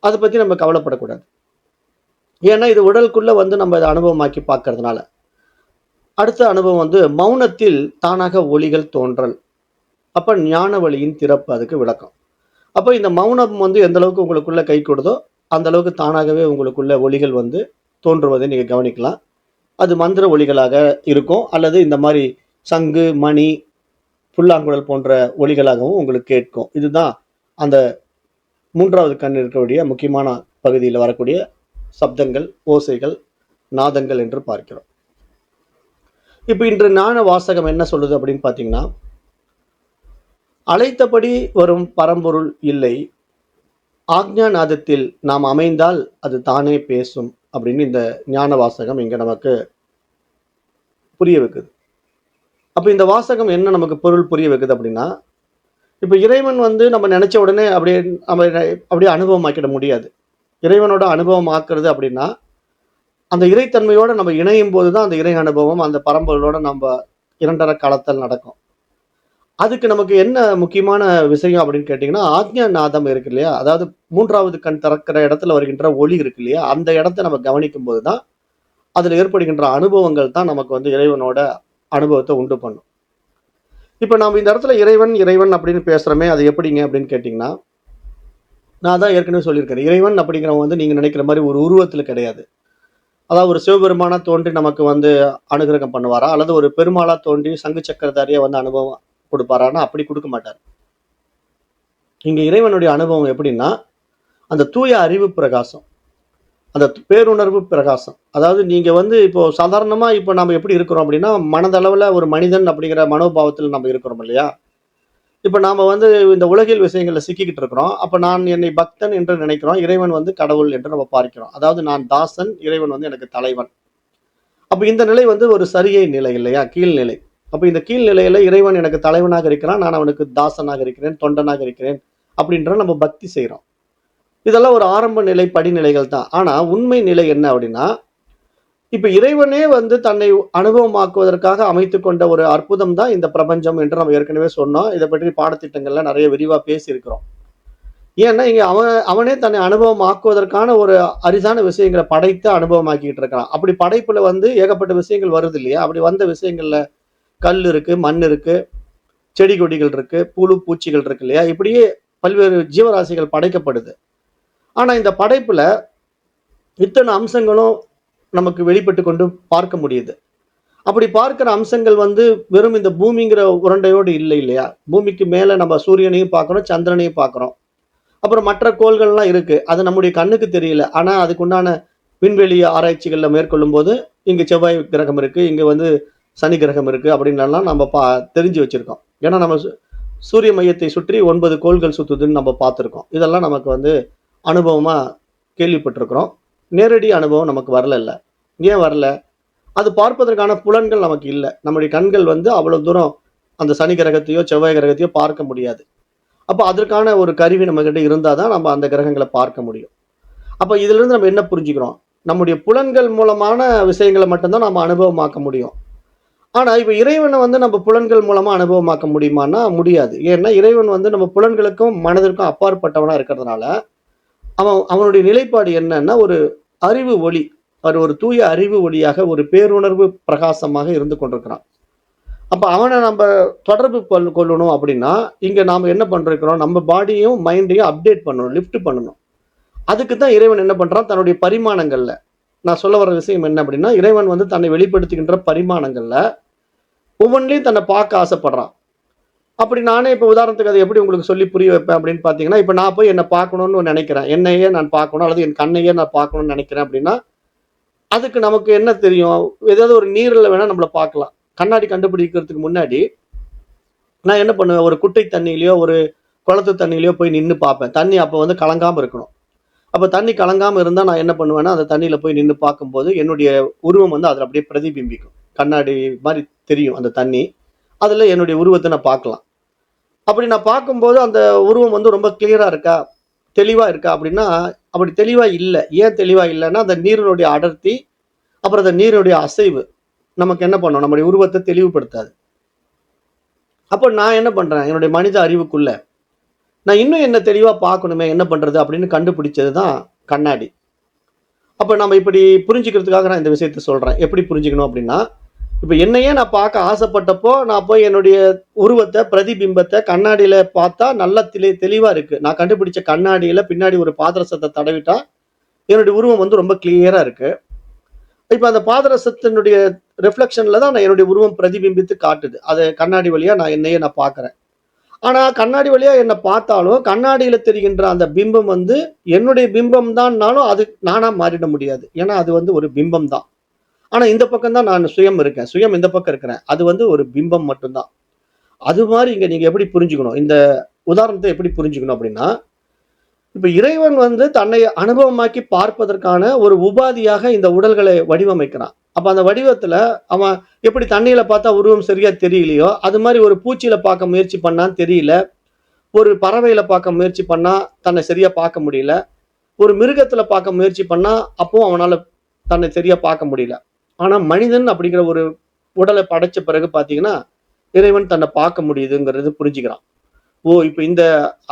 அதை பத்தி நம்ம கவலைப்படக்கூடாது. ஏன்னா இது உடலுக்குள்ள வந்து நம்ம இதை அனுபவமாக்கி பார்க்கறதுனால. அடுத்த அனுபவம் வந்து மௌனத்தில் தானாக ஒலிகள் தோன்றல். அப்ப ஞான வழியின் திறப்பு அதுக்கு விளக்கம். அப்போ இந்த மௌனம் வந்து எந்த அளவுக்கு உங்களுக்குள்ள கை கொடுதோ அந்த அளவுக்கு தானாகவே உங்களுக்குள்ள ஒலிகள் வந்து தோன்றுவதை நீங்க கவனிக்கலாம். அது மந்திர ஒலிகளாக இருக்கும், அல்லது இந்த மாதிரி சங்கு, மணி, புல்லாங்குழல் போன்ற ஒலிகளாகவும் உங்களுக்கு கேட்கும். இதுதான் அந்த 3வது கண் இருக்கக்கூடிய முக்கியமான பகுதியில் வரக்கூடிய சப்தங்கள், ஓசைகள், நாதங்கள் என்று பார்க்கிறோம். இப்போ இன்று ஞான வாசகம் என்ன சொல்லுது அப்படின்னு பார்த்தீங்கன்னா, அழைத்தபடி வரும் பரம்பொருள் இல்லை, ஆக்ஞாநாதத்தில் நாம் அமைந்தால் அது தானே பேசும் அப்படின்னு இந்த ஞான வாசகம் இங்க நமக்கு புரிய வைக்குது. அப்ப இந்த வாசகம் என்ன நமக்கு பொருள் புரிய வைக்குது அப்படின்னா, இப்ப இறைவன் வந்து நம்ம நினைச்ச உடனே அப்படியே நம்ம அப்படியே அனுபவமாக்கிட முடியாது. இறைவனோட அனுபவம் ஆக்குறது அப்படின்னா, அந்த இறைத்தன்மையோட நம்ம இணையும் போது தான் அந்த இறை அனுபவம், அந்த பரம்பொருளோட நம்ப இரண்டர கலத்தல் நடக்கும். அதுக்கு நமக்கு என்ன முக்கியமான விஷயம் அப்படின்னு கேட்டீங்கன்னா, ஆக்ஞா நாதம் இருக்கு இல்லையா? அதாவது 3வது கண் திறக்கிற இடத்துல வருகின்ற ஒளி இருக்கு இல்லையா? அந்த இடத்த நம்ம கவனிக்கும்போது தான், அதுல ஏற்படுகின்ற அனுபவங்கள் தான் நமக்கு வந்து இறைவனோட அனுபவத்த உண்டு பண்ணும். இப்ப நாம இந்த இடத்துல இறைவன், இறைவன் அப்படின்னு பேசுறோமே, அது எப்படிங்க அப்படின்னு கேட்டீங்கன்னா, நான் தான் ஏற்கனவே சொல்லியிருக்கிறேன். இறைவன் அப்படிங்கிறவன் வந்து நீங்க நினைக்கிற மாரி ஒரு உருவத்துல கிடையாது. அதாவது ஒரு சிவபெருமானா தோன்றி நமக்கு வந்து அனுக்கிரகம் பண்ணுவாரா? அல்லது ஒரு பெருமாளா தோன்றி சங்கு சக்கரதாரியா வந்து அனுபவம் குடுப்பாரான்னா, அப்படி குடுக்க மாட்டாரு. இங்க இறைவனுடைய அனுபவம் எப்படின்னா, அந்த தூய அறிவு பிரகாசம். அந்த பேருணர்வு பிரகாசம். அதாவது நீங்க வந்து இப்போ சாதாரணமா இப்ப நாம எப்படி இருக்கிறோம் அப்படின்னா, மனதளவுல ஒரு மனிதன் அப்படிங்கிற மனோபாவத்துல நம்ம இருக்கிறோம் இல்லையா? இப்ப நாம வந்து இந்த உலகியல் விஷயங்கள்ல சிக்கிக்கிட்டு இருக்கிறோம். அப்ப நான் என்னை பக்தன் என்று நினைக்கிறோம். இறைவன் வந்து கடவுள் என்று நம்ம பார்க்கிறோம். அதாவது நான் தாசன், இறைவன் வந்து எனக்கு தலைவன். அப்ப இந்த நிலை வந்து ஒரு சரியை நிலை இல்லையா? கீழ்நிலை. அப்ப இந்த கீழ்நிலையில இறைவன் எனக்கு தலைவனாக இருக்கிறான். நான் அவனுக்கு தாசனாக இருக்கிறேன், தொண்டனாக இருக்கிறேன் அப்படின்ற நம்ம பக்தி செய்றோம். இதெல்லாம் ஒரு ஆரம்ப நிலை படிநிலைகள் தான். ஆனா உண்மை நிலை என்ன அப்படின்னா, இப்ப இறைவனே வந்து தன்னை அனுபவமாக்குவதற்காக அமைத்துக் கொண்ட ஒரு அற்புதம் தான் இந்த பிரபஞ்சம் என்று நம்ம ஏற்கனவே சொன்னோம். இத பற்றி பாடத்திட்டங்கள்ல நெறைய விரிவா பேசியிருக்கிறோம். ஏன்னா, இங்க அவனே தன்னை அனுபவமாக்குவதற்கான ஒரு அரிதான விஷயங்கள படைத்து அனுபவமாக்கிட்டு இருக்கிறான். அப்படி படைப்புல வந்து ஏகப்பட்ட விஷயங்கள் வருது இல்லையா? அப்படி வந்த விஷயங்கள்ல கல் இருக்கு, மண் இருக்கு, செடி கொடிகள் இருக்கு, புழு, பூச்சிகள் இருக்கு இல்லையா? இப்படியே பல்வேறு ஜீவராசிகள் படைக்கப்படுது. ஆனா இந்த படைப்புல இத்தன அம்சங்களும் நமக்கு வெளிப்பட்டு கொண்டு பார்க்க முடியுது. அப்படி பார்க்கிற அம்சங்கள் வந்து வெறும் இந்த பூமிங்கிற உருண்டையோடு இல்லை இல்லையா? பூமிக்கு மேல நம்ம சூரியனையும் பார்க்கிறோம், சந்திரனையும் பார்க்கிறோம். அப்புறம் மற்ற கோள்கள்லாம் இருக்கு. அது நம்முடைய கண்ணுக்கு தெரியல. ஆனா அதுக்குண்டான விண்வெளி ஆராய்ச்சிகள்ல மேற்கொள்ளும்போது, இங்க செவ்வாய் கிரகம் இருக்கு, இங்க வந்து சனி கிரகம் இருக்கு அப்படின்னுலாம் நம்ம தெரிஞ்சு வச்சிருக்கோம். ஏன்னா நம்ம சூரிய மையத்தை சுற்றி 9 கோள்கள் சுத்துதுன்னு நம்ம பார்த்திருக்கோம். இதெல்லாம் நமக்கு வந்து அனுபவமா கேள்விப்பட்டிருக்கிறோம். நேரடி அனுபவம் நமக்கு வரலல்ல. ஏன் வரல? அது பார்ப்பதற்கான புலன்கள் நமக்கு இல்ல. நம்முடைய கண்கள் வந்து அவ்வளவு தூரம் அந்த சனி கிரகத்தையோ, செவ்வாய் கிரகத்தையோ பார்க்க முடியாது. அப்ப அதற்கான ஒரு கருவி நம்மகிட்ட இருந்தா தான் நம்ம அந்த கிரகங்கள பார்க்க முடியும். அப்ப இதிலிருந்து நம்ம என்ன புரிஞ்சுக்கிறோம்? நம்முடைய புலன்கள் மூலமான விஷயங்கள மட்டும் தான் நம்ம அனுபவமாக்க முடியும். ஆனா, இப்ப இறைவன வந்து நம்ம புலன்கள் மூலமா அனுபவமாக்க முடியுமான்னா, முடியாது. ஏன்னா, இறைவன் வந்து நம்ம புலன்களுக்கும், மனதிற்கும் அப்பாற்பட்டவனா இருக்கிறதுனால, அவனுடைய நிலைப்பாடு என்னன்னா, ஒரு அறிவு ஒளி. அவர் ஒரு தூய அறிவு ஒளியாக, ஒரு பேருணர்வு பிரகாசமாக இருந்து கொண்டிருக்கிறான். அப்ப அவன நம்ப தொடர்பு கொள்ளணும் அப்படின்னா, இங்க நாம என்ன பண்றோம், நம்ம பாடியையும், மைண்டையும் அப்டேட் பண்ணணும். லிஃப்ட் பண்ணணும். அதுக்கு தான் இறைவன் என்ன பண்றான், தன்னுடைய பரிமாணங்கள்ல நான் சொல்ல வர விஷயம் என்ன அப்படின்னா, இறைவன் வந்து தன்னை வெளிப்படுத்துகின்ற பரிமாணங்கள்ல ஒவ்வொன்லயும் தன்னை பார்க்க ஆசைப்படுறான். அப்படி நானே இப்ப உதாரணத்துக்கு அத எப்படி உங்களுக்கு சொல்லி புரிய வைப்பேன் அப்படின்னு பார்த்தீங்கன்னா, இப்ப நான் போய் என்ன பார்க்கணும்னு நெனைக்கிறேன். என்னையே நான் பார்க்கணும் அல்லது என் கண்ணையே நான் பார்க்கணும்னு நெனைக்கிறேன் அப்படின்னா, அதுக்கு நமக்கு என்ன தெரியும்? ஏதாவது ஒரு நீர்ல வேணா நம்மள பார்க்கலாம். கண்ணாடி கண்டுபிடிக்கிறதுக்கு முன்னாடி, நான் என்ன பண்ணுவேன், ஒரு குட்டை தண்ணீலயோ, ஒரு குளத்து தண்ணீலயோ போய் நின்னு பார்ப்பேன். தண்ணி அப்ப வந்து கலங்காம இருக்கணும். அப்ப தண்ணி கலங்காம இருந்தா நான் என்ன பண்ணுவேன்னா, அந்த தண்ணீல போய் நின்னு பார்க்கும்போது, என்னுடைய உருவம் வந்து அதுல அப்படியே பிரதிபிம்பிக்கும். கண்ணாடி மாரி தெரியும் அந்த தண்ணி. அதுல என்னுடைய உருவத்த நான் பார்க்கலாம். அப்படி நான் பார்க்கும்போது அந்த உருவம் வந்து ரொம்ப கிளியரா இருக்கா? தெளிவா இருக்கா? அப்படின்னா, அப்படி தெளிவா இல்ல. ஏன் தெளிவா இல்லன்னா, அந்த நீரினுடைய அடர்த்தி, அப்புறம் அந்த நீரினுடைய அசைவு நமக்கு என்ன பண்ணும்? நம்முடைய உருவத்த தெளிவுபடுத்தாது. அப்ப நான் என்ன பண்றேன்? என்னுடைய மனித அறிவுக்குள்ள, நான் இன்னும் என்ன தெளிவா பார்க்கணுமே, என்ன பண்றது? அப்படின்னு கண்டுபிடிச்சது தான் கண்ணாடி. அப்ப நம்ம இப்படி புரிஞ்சுக்கிறதுக்காக நான் இந்த விஷயத்த சொல்றேன். எப்படி புரிஞ்சுக்கணும் அப்படின்னா, இப்ப என்னையே நான் பார்க்க ஆசைப்பட்டப்போ, நான் போய் என்னுடைய உருவத்த, பிரதிபிம்பத்த கண்ணாடியில பார்த்தா நல்லா தெளிவா இருக்கு. நான் கண்டுபிடிச்ச கண்ணாடியில பின்னாடி ஒரு பாதரசத்த தடவிட்டா, என்னுடைய உருவம் வந்து ரொம்ப கிளியரா இருக்கு. இப்ப அந்த பாதரசத்தினுடைய ரிஃப்ளெக்ஷன்ல தான் நான் என்னுடைய உருவம் பிரதிபிம்பித்து காட்டுது. அது கண்ணாடி வழியா நான் என்னையே நான் பார்க்கிறேன். ஆனா கண்ணாடி வழியா என்ன பார்த்தாலும், கண்ணாடியில தெரிகின்ற அந்த பிம்பம் வந்து என்னுடைய பிம்பம் தான்னாலும், அது நானா மாறிட முடியாது. ஏன்னா அது வந்து ஒரு பிம்பம் தான். ஆனா இந்த பக்கம் தான் நான் சுயம் இருக்கேன். சுயம் இந்த பக்கம் இருக்கிறேன். அது வந்து ஒரு பிம்பம் மட்டும் தான். அது மாரி இங்க நீங்க எப்படி புரிஞ்சுக்கணும்? இந்த உதாரணத்த எப்படி புரிஞ்சுக்கணும் அப்படின்னா, இப்ப இறைவன் வந்து தன்னை அனுபவமாக்கி பார்ப்பதற்கான ஒரு உபாதியாக இந்த உடல்களை வடிவமைக்கிறான். அப்ப அந்த வடிவத்துல அவன் எப்படி தண்ணீல பார்த்தா உருவம் சரியா தெரியலையோ, அது மாரி ஒரு பூச்சியில பார்க்க முயற்சி பண்ணான்னு தெரியல. ஒரு பறவையில பார்க்க முயற்சி பண்ணா தன்னை சரியா பார்க்க முடியல. ஒரு மிருகத்துல பார்க்க முயற்சி பண்ணா அப்பவும் அவனால தன்னை சரியா பார்க்க முடியல. ஆனா மனிதன் அப்படிங்கிற ஒரு உடலை படைச்ச பிறகு பார்த்தீங்கன்னா, இறைவன் தன்னை பார்க்க முடியுதுங்கிறது புரிஞ்சுக்கிறான். ஓ! இப்ப இந்த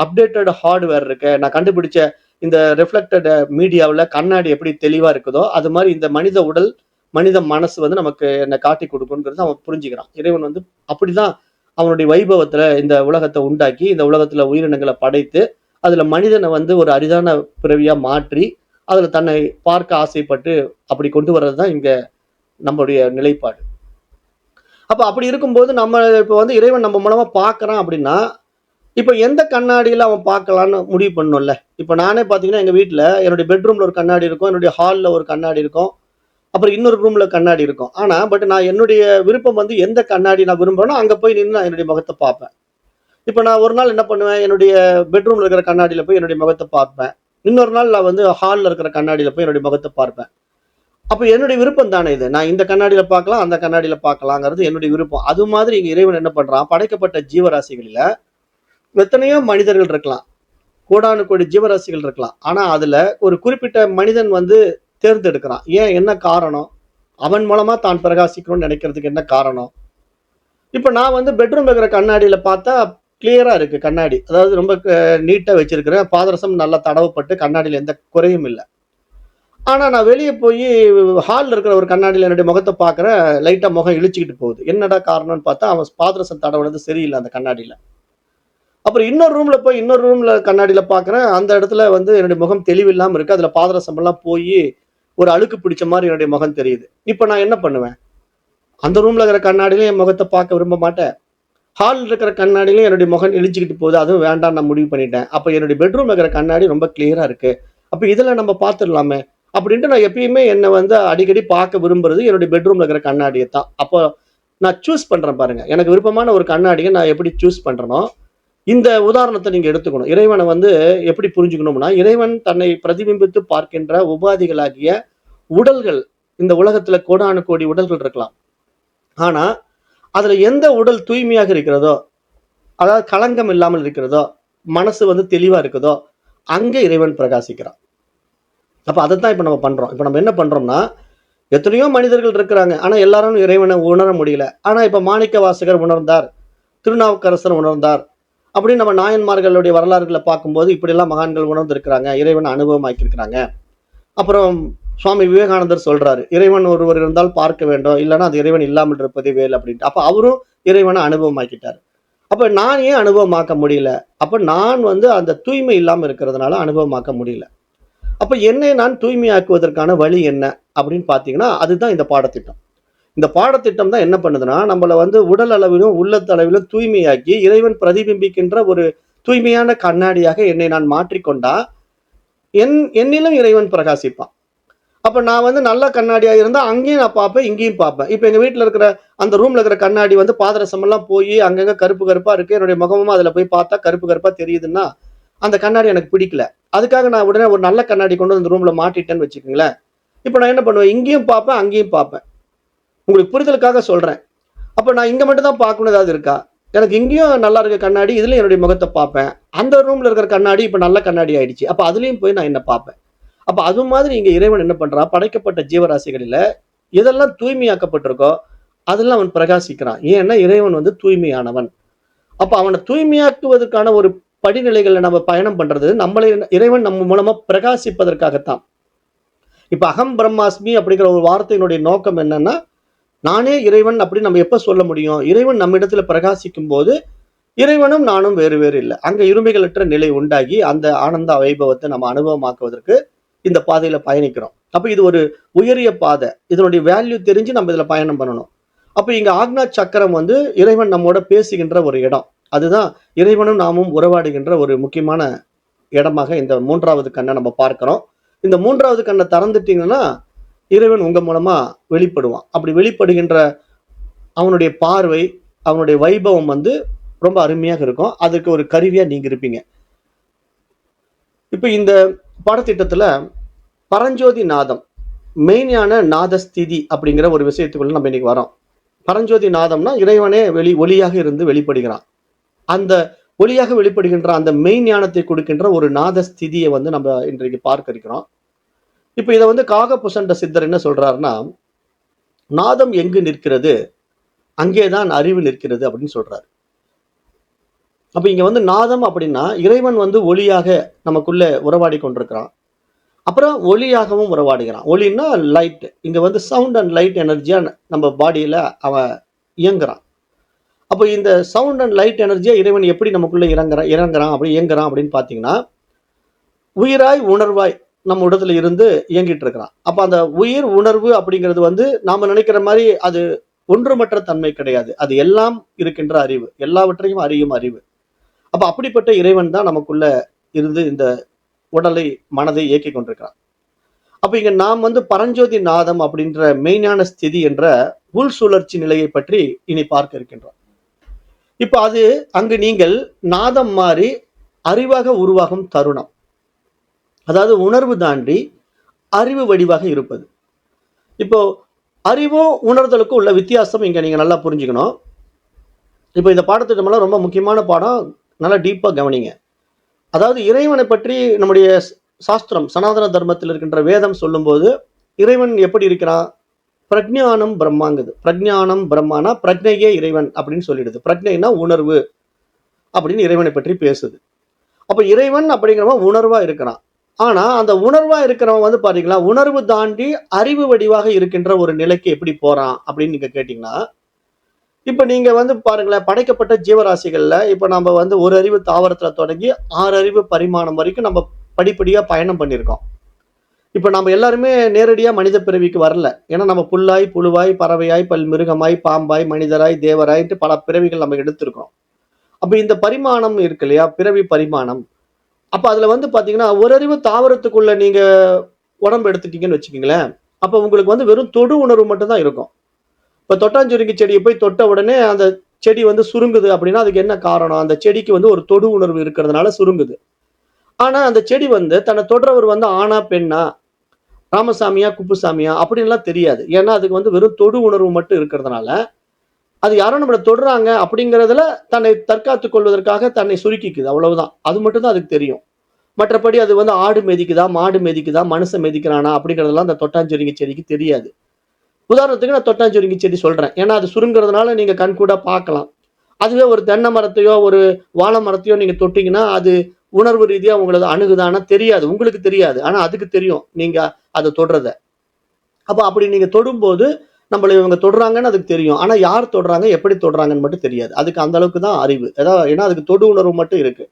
அப்டேட்டட் ஹார்ட்வேர் இருக்க, நான் கண்டுபிடிச்ச இந்த ரிஃப்ளெக்டட் மீடியாவுல கண்ணாடி எப்படி தெளிவா இருக்குதோ, அது மாரி இந்த மனித உடல், மனித மனசு வந்து நமக்கு என்ன காட்டிக் குடுக்கும்ங்கிறத அவன் புரிஞ்சுக்கிறான். இறைவன் வந்து அப்படிதான் அவனுடைய வைபவத்துல இந்த உலகத்த உண்டாக்கி, இந்த உலகத்துல உயிரினங்கள படைத்து, அதுல மனிதன வந்து ஒரு அரிதான பிறவியா மாற்றி, அதுல தன்னை பார்க்க ஆசைப்பட்டு அப்படி கொண்டு வர்றது தான் இங்க நம்முடைய நிலைப்பாடு. அப்ப அப்படி இருக்கும்போது நம்ம இப்ப வந்து இறைவன் நம்ம மூலமா பார்க்குறான் அப்படின்னா, இப்ப எந்த கண்ணாடியில அவன் பார்க்கலான்னு முடிவு பண்ணணும்ல. இப்ப நானே பார்த்தீங்கன்னா, எங்க வீட்ல என்னுடைய பெட்ரூம்ல ஒரு கண்ணாடி இருக்கும். என்னுடைய ஹால்ல ஒரு கண்ணாடி இருக்கும். அப்புறம் இன்னொரு ரூம்ல கண்ணாடி இருக்கும். ஆனா, நான் என்னுடைய விருப்பம் வந்து எந்த கண்ணாடி நான் விரும்புறேனோ, அங்க போய் நின்னு நான் என்னுடைய முகத்த பார்ப்பேன். இப்ப நான் ஒரு நாள் என்ன பண்ணுவேன், என்னுடைய பெட்ரூம்ல இருக்கிற கண்ணாடியில போய் என்னுடைய முகத்த பார்ப்பேன். இன்னொரு நாள் நான் வந்து ஹால்ல இருக்கிற கண்ணாடியில போய் என்னுடைய முகத்த பார்ப்பேன். அப்ப என்னுடைய விருப்பம் தானே இது. நான் இந்த கண்ணாடியில பார்க்கலாம், அந்த கண்ணாடியில பார்க்கலாங்கிறது என்னுடைய விருப்பம். அது மாதிரி இங்க இறைவன் என்ன பண்றான், படைக்கப்பட்ட ஜீவராசிகளில எத்தனையோ மனிதர்கள் இருக்கலாம். கோடானு கோடி ஜீவராசிகள் இருக்கலாம். ஆனா, அதுல ஒரு குறிப்பிட்ட மனிதன் வந்து தேர்ந்தெடுக்கிறான். ஏன்? என்ன காரணம்? அவன் மூலமா தான் பிரகாசிக்கணும்னு நினைக்கிறதுக்கு என்ன காரணம்? இப்ப நான் வந்து பெட்ரூம்ல இருக்கிற கண்ணாடியில பார்த்தா கிளியரா இருக்கு கண்ணாடி. அதாவது ரொம்ப நீட்டா வச்சிருக்கிறேன். பாதரசம் நல்லா தடவப்பட்டு கண்ணாடியில எந்த குறையும் இல்ல. ஆனா, நான் வெளிய போயி ஹால்ல இருக்கிற ஒரு கண்ணாடியில என்னுடைய முகத்த பார்க்கிறேன். லைட்டா முகம் இழுச்சுக்கிட்டு போகுது. என்னடா காரணம்னு பார்த்தா, அவன் பாதரசம் தடவுனது சரியில்ல அந்த கண்ணாடியில. அப்புறம் இன்னொரு ரூம்ல கண்ணாடியில பார்க்கிறேன். அந்த இடத்துல வந்து என்னுடைய முகம் தெளிவில்லாம இருக்கு. அதுல பாதரசம் எல்லாம் போயி, ஒரு அழுக்கு பிடிச்ச மாரி என்னுடைய முகம் தெரியுது. இப்ப நான் என்ன பண்ணுவேன்? அந்த ரூம்ல இருக்கிற கண்ணாடியில என் முகத்த பார்க்க விரும்ப மாட்டேன். ஹால்ல இருக்கிற கண்ணாடியிலும் என்னுடைய முகம் இழுச்சுக்கிட்டு போகுது. அதுவும் வேண்டாம்னு நான் முடிவு பண்ணிட்டேன். அப்ப என்னுடைய பெட்ரூம்ல இருக்கிற கண்ணாடி ரொம்ப கிளியரா இருக்கு. அப்ப இதுல நம்ம பார்த்துடலாமே! அப்படின்ட்டு நான் எப்பயுமே என்ன வந்து அடிக்கடி பார்க்க விரும்புறது என்னுடைய பெட்ரூம்ல இருக்கிற கண்ணாடிய தான். அப்போ நான் சூஸ் பண்றேன் பாருங்க. எனக்கு விருப்பமான ஒரு கண்ணாடிய நான் எப்படி சூஸ் பண்றேனோ, இந்த உதாரணத்த நீங்க எடுத்துக்கணும். இறைவன வந்து எப்படி புரிஞ்சுக்கணும்னா, இறைவன் தன்னை பிரதிபிம்பித்து பார்க்கின்ற உபாதிகளாகிய உடல்கள், இந்த உலகத்துல கோடானு கோடி உடல்கள் இருக்கலாம். ஆனா, அதுல எந்த உடல் தூய்மையாக இருக்கிறதோ, அதாவது களங்கம் இல்லாமல் இருக்கிறதோ, மனசு வந்து தெளிவா இருக்குதோ, அங்க இறைவன் பிரகாசிக்கிறான். அப்ப அதத்தான் இப்ப நம்ம பண்றோம். இப்ப நம்ம என்ன பண்றோம்னா, எத்தனையோ மனிதர்கள் இருக்கிறாங்க. ஆனா எல்லாரும் இறைவன உணர முடியல. ஆனா இப்ப மாணிக்கவாசகர் உணர்ந்தார். திருநாவுக்கரசர் உணர்ந்தார். அப்படின்னு நம்ம நாயன்மார்களுடைய வரலாறுகள பார்க்கும்போது, இப்படியெல்லாம் மகான்கள் உணர்ந்திருக்கிறாங்க. இறைவன அனுபவமாக்கியிருக்கிறாங்க. அப்புறம் சுவாமி விவேகானந்தர் சொல்றாரு, இறைவன் ஒருவர் இருந்தால் பார்க்க வேண்டும். இல்லன்னா அது இறைவன் இல்லாமல் இருப்பதே வேல் அப்படின்ட்டு. அப்ப அவரும் இறைவன அனுபவமாக்கிட்டாரு. அப்ப நான் ஏன் அனுபவமாக்க முடியல? அப்ப நான் வந்து அந்த தூய்மை இல்லாம இருக்கிறதுனால அனுபவமாக்க முடியல. அப்ப என்னை நான் தூய்மையாக்குவதற்கான வழி என்ன? அப்படின்னு பார்த்தீங்கன்னா, அதுதான் இந்த பாடத்திட்டம். இந்த பாடத்திட்டம் தான் என்ன பண்ணுதுன்னா, நம்மள வந்து உடல் அளவிலும், உள்ளத்தளவிலும் தூய்மையாக்கி, இறைவன் பிரதிபிம்பிக்கின்ற ஒரு தூய்மையான கண்ணாடியாக என்னை நான் மாற்றிக்கொண்டா, என்னிலும் இறைவன் பிரகாசிப்பான். அப்ப நான் வந்து நல்ல கண்ணாடியா இருந்தா, அங்கேயும் நான் பார்ப்பேன், இங்கேயும் பார்ப்பேன். இப்ப எங்க வீட்ல இருக்கிற அந்த ரூம்ல இருக்கிற கண்ணாடி வந்து பாதரசம் எல்லாம் போயி, அங்கங்க கருப்பு கருப்பா இருக்கு. என்னுடைய முகமும் அதுல போய் பார்த்தா கருப்பு கருப்பா தெரியுதுன்னா, அந்த கண்ணாடி எனக்கு பிடிக்கல. அதுக்காக நான் உடனே ஒரு நல்ல கண்ணாடி கொண்டு வந்து அந்த ரூம்ல மாட்டிட்டேன்னு வச்சுக்கங்களேன். இப்ப நான் என்ன பண்ணுவேன், இங்கேயும் பார்ப்பேன், அங்கேயும் பார்ப்பேன். உங்களுக்கு புரிதலுக்காக சொல்றேன். அப்ப நான் இங்க மட்டும் தான் பார்க்கணும் ஏதாவது இருக்கா? எனக்கு இங்கேயும் நல்லா இருக்க கண்ணாடி, இதுலயும் என்னுடைய முகத்த பார்ப்பேன். அந்த ரூம்ல இருக்கிற கண்ணாடி இப்ப நல்ல கண்ணாடி ஆயிடுச்சு. அப்ப அதுலயும் போய் நான் என்ன பார்ப்பேன். அப்ப அது மாதிரி இங்க இறைவன் என்ன பண்றான், படைக்கப்பட்ட ஜீவராசிகளில எதெல்லாம் தூய்மையாக்கப்பட்டிருக்கோ, அதெல்லாம் அவன் பிரகாசிக்கிறான். ஏன்னா இறைவன் வந்து தூய்மையானவன். அப்ப அவன தூய்மையாக்குவதற்கான ஒரு படிநிலைகள்ல நம்ம பயணம் பண்றது, நம்மளை இறைவன் நம்ம மூலமா பிரகாசிப்பதற்காகத்தான். இப்ப அகம் பிரம்மாஸ்மி அப்படிங்கிற ஒரு வார்த்தையினுடைய நோக்கம் என்னன்னா, நானே இறைவன் அப்படின்னு நம்ம எப்ப சொல்ல முடியும்? இறைவன் நம்மிடத்துல பிரகாசிக்கும்போது, இறைவனும் நானும் வேறு வேறு இல்ல. அங்க இருமைகளற்ற நிலை உண்டாகி, அந்த ஆனந்த வைபவத்த நம்ம அனுபவமாக்குவதற்கு இந்த பாதையில பயணிக்கிறோம். அப்ப இது ஒரு உயரிய பாதை. இதனுடைய வேல்யூ தெரிஞ்சு நம்ம இதுல பயணம் பண்ணணும். அப்ப இங்க ஆக்னா சக்கரம் வந்து இறைவன் நம்மோட பேசுகின்ற ஒரு இடம். அதுதான் இறைவனும் நாமும் உறவாடுகின்ற ஒரு முக்கியமான இடமாக இந்த 3வது கண்ண நம்ம பார்க்கிறோம். இந்த 3வது கண்ண திறந்துட்டீங்கன்னா, இறைவன் உங்க மூலமா வெளிப்படுவான். அப்படி வெளிப்படுகின்ற அவனுடைய பார்வை, அவனுடைய வைபவம் வந்து ரொம்ப அருமையாக இருக்கும். அதுக்கு ஒரு கருவியா நீங்க இருப்பீங்க. இப்ப இந்த பாடத்திட்டத்துல பரஞ்சோதி நாதம், மெய்ஞான நாதஸ்திதி அப்படிங்கிற ஒரு விஷயத்துக்குள்ள நம்ம இன்னைக்கு வரோம். பரஞ்சோதி நாதம்னா இறைவனே ஒளியாக இருந்து வெளிப்படுகிறான். அந்த ஒளியாக வெளிப்படுகின்ற அந்த மெய் ஞானத்தை கொடுக்கின்ற ஒரு நாத ஸ்திதியை வந்து நம்ம இன்றைக்கு பார்க்க இருக்கிறோம். இப்ப இதை வந்து காகபுசண்ட சித்தர் என்ன சொல்றாருன்னா, நாதம் எங்கு நிற்கிறது அங்கேதான் அறிவு நிற்கிறது அப்படின்னு சொல்றாரு. அப்ப இங்க வந்து நாதம் அப்படின்னா இறைவன் வந்து ஒளியாக நமக்குள்ள உறவாடி கொண்டிருக்கிறான். அப்புறம் ஒளியாகவும் உறவாடுகிறான். ஒளின்னா லைட். இங்க வந்து சவுண்ட் அண்ட் லைட் எனர்ஜியா நம்ம பாடியில அவன் இயங்குறான். அப்ப இந்த சவுண்ட் அண்ட் லைட் எனர்ஜியா இறைவன் எப்படி நமக்குள்ள இறங்குறான் அப்படி இயங்குறான் அப்படின்னு பாத்தீங்கன்னா, உயிராய் உணர்வாய் நம்ம இடத்துல இருந்து இயங்கிட்டு இருக்கிறான். அப்ப அந்த உயிர் உணர்வு அப்படிங்கிறது வந்து நாம நினைக்கிற மாதிரி அது ஒன்றுமற்ற தன்மை கிடையாது. அது எல்லாம் இருக்கின்ற அறிவு, எல்லாவற்றையும் அறியும் அறிவு. அப்ப அப்படிப்பட்ட இறைவன் தான் நமக்குள்ள இருந்து இந்த உடலை மனதை இயக்கி கொண்டிருக்கிறான். அப்ப இங்க நாம் வந்து பரஞ்சோதி நாதம் அப்படின்ற மெய்ஞான ஸ்திதி என்ற உள் சுழற்சி நிலையை பற்றி இனி பார்க்க இருக்கின்றோம். இப்ப அது அங்கு நீங்கள் நாதம் மாறி அறிவாக உருவாகும் தருணம். அதாவது உணர்வு தாண்டி அறிவு வடிவாக இருப்பது. இப்போ அறிவும் உணர்தலுக்கும் உள்ள வித்தியாசம் இங்க நீங்க நல்லா புரிஞ்சுக்கணும். இப்போ இந்த பாடத்திட்டமெல்லாம் ரொம்ப முக்கியமான பாடம். நல்லா டீப்பா கவனிங்க. அதாவது இறைவனை பற்றி நம்முடைய சாஸ்திரம் சனாதன தர்மத்தில் இருக்கின்ற வேதம் சொல்லும்போது இறைவன் எப்படி இருக்கிறான்? பிரஜ்ஞானம் பிரம்மாங்குது. பிரஜ்ஞானம் பிரம்மானா பிரஜ்னையே இறைவன் அப்படின்னு சொல்லிடுது. பிரஜ்னைனா உணர்வு அப்படின்னு இறைவனை பற்றி பேசுது. அப்ப இறைவன் அப்படிங்கிறவன் உணர்வா இருக்கிறான். ஆனா அந்த உணர்வா இருக்கிறவன் வந்து பாத்தீங்களா, உணர்வு தாண்டி அறிவு வடிவாக இருக்கின்ற ஒரு நிலைக்கு எப்படி போறான் அப்படின்னு நீங்க கேட்டீங்கன்னா, இப்ப நீங்க வந்து பாருங்களேன், படைக்கப்பட்ட ஜீவராசிகள்ல இப்ப நம்ம வந்து ஒரு அறிவு தாவரத்துல தொடங்கி 6 அறிவு பரிமாணம் வரைக்கும் நம்ம படிப்படியா பயணம் பண்ணியிருக்கோம். இப்ப நம்ம எல்லாருமே நேரடியா மனித பிறவிக்கு வரல. ஏன்னா நம்ம புல்லாய், புழுவாய், பறவையாய், மிருகமாய், பாம்பாய், மனிதராய், தேவராய்ட்டு பல பிறவிகள் நம்ம எடுத்திருக்கோம். அப்ப இந்த பரிமாணம் இருக்கு இல்லையா, பிறவி பரிமாணம். அப்ப அதுல வந்து பாத்தீங்கன்னா, ஒரு அறிவு தாவரத்துக்குள்ள நீங்க உடம்பு எடுத்துட்டீங்கன்னு வச்சுக்கீங்களேன், அப்ப உங்களுக்கு வந்து வெறும் தொடு உணர்வு மட்டும் தான் இருக்கும். இப்ப தொட்டாஞ்சுருங்கி செடியை போய் தொட்ட உடனே அந்த செடி வந்து சுருங்குது அப்படின்னா அதுக்கு என்ன காரணம்? அந்த செடிக்கு வந்து ஒரு தொடு உணர்வு இருக்கிறதுனால சுருங்குது. ஆனா அந்த செடி வந்து தன்னை தொடுறவர் வந்து ஆணா பெண்ணா, ராமசாமியா குப்புசாமியா அப்படின்லாம் தெரியாது. ஏன்னா அதுக்கு வந்து வெறும் தொடு உணர்வு மட்டும் இருக்கிறதுனால அது யாரோ நம்மள தொடுறாங்க அப்படிங்கிறதுல தன்னை தற்காத்துக் கொள்வதற்காக தன்னை சுருக்கிக்குது. அவ்வளவுதான். அது மட்டும் தான் அதுக்கு தெரியும். மற்றபடி அது வந்து ஆடு மிதிக்குதா, மாடு மிதிக்குதா, மனுஷன் மிதிக்கிறானா அப்படிங்கிறதெல்லாம் அந்த தொட்டாஞ்சுருங்கி செடிக்கு தெரியாது. உதாரணத்துக்கு நான் தொட்டாஞ்சுருங்கி செடி சொல்றேன். ஏன்னா அது சுருங்குறதுனால நீங்க கண்கூடா பார்க்கலாம். அதுவே ஒரு தென்னை மரத்தையோ, ஒரு வாழை மரத்தையோ நீங்க தொட்டீங்கன்னா, அது உணர்வு ரீதியா உங்கள அணுகுதான்னா தெரியாது. உங்களுக்கு தெரியாது. ஆனா அதுக்கு தெரியும். நீங்க அத தொடுறத. அப்ப அப்படி நீங்க தொடும்போது, நம்மள இவங்க தொடுறாங்கன்னு அதுக்கு தெரியும். ஆனா யார் தொடுறாங்க, எப்படி தொடுறாங்கன்னு மட்டும் தெரியாது. அதுக்கு அந்த அளவுக்கு தான் அறிவு. ஏன்னா அதுக்கு தொடு உணர்வு மட்டும் இருக்கு.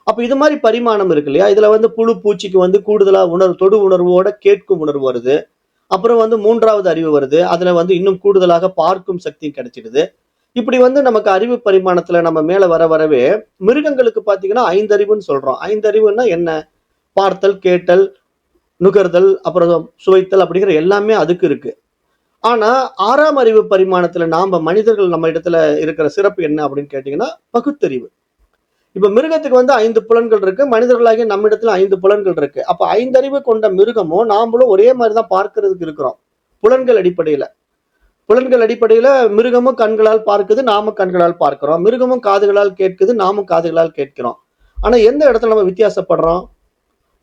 அப்ப இது மாரி பரிமாணம் இருக்கு இல்லையா? இதுல வந்து புழு, பூச்சிக்கு வந்து கூடுதலா தொடு உணர்வோட கேட்கும் உணர்வு வருது. அப்புறம் வந்து 3வது அறிவு வருது. அதுல வந்து இன்னும் கூடுதலாக பார்க்கும் சக்தி கிடைச்சிடுது. இப்படி வந்து நமக்கு அறிவு பரிமாணத்துல நம்ம மேல வரவே, மிருகங்களுக்கு பார்த்தீங்கன்னா 5 அறிவுன்னு சொல்றோம். 5 அறிவுன்னா என்ன? பார்த்தல், கேட்டல், நுகர்தல், அப்புறம் சுவைத்தல் அப்படிங்கிற எல்லாமே அதுக்கு இருக்கு. ஆனா 6ஆம் அறிவு பரிமாணத்துல மனிதர்கள் நம்ம இடத்துல இருக்கிற சிறப்பு என்ன அப்படின்னு கேட்டீங்கன்னா, பகுத்தறிவு. இப்ப மிருகத்துக்கு வந்து 5 புலன்கள் இருக்கு. மனிதர்களாகிய நம்மிடத்துல 5 புலன்கள் இருக்கு. அப்ப 5 அறிவு கொண்ட மிருகமும் நாமளும் ஒரே மாதிரி தான் பார்க்கிறதுக்கு இருக்கிறோம். புலன்கள் அடிப்படையில. புலன்கள் அடிப்படையில மிருகமும் கண்களால் பார்க்குது, நாமும் கண்களால் பார்க்கிறோம். மிருகமும் காதுகளால் கேட்குது, நாமும் காதுகளால் கேட்கிறோம். ஆனா எந்த இடத்துல நம்ம வித்தியாசப்படுறோம்?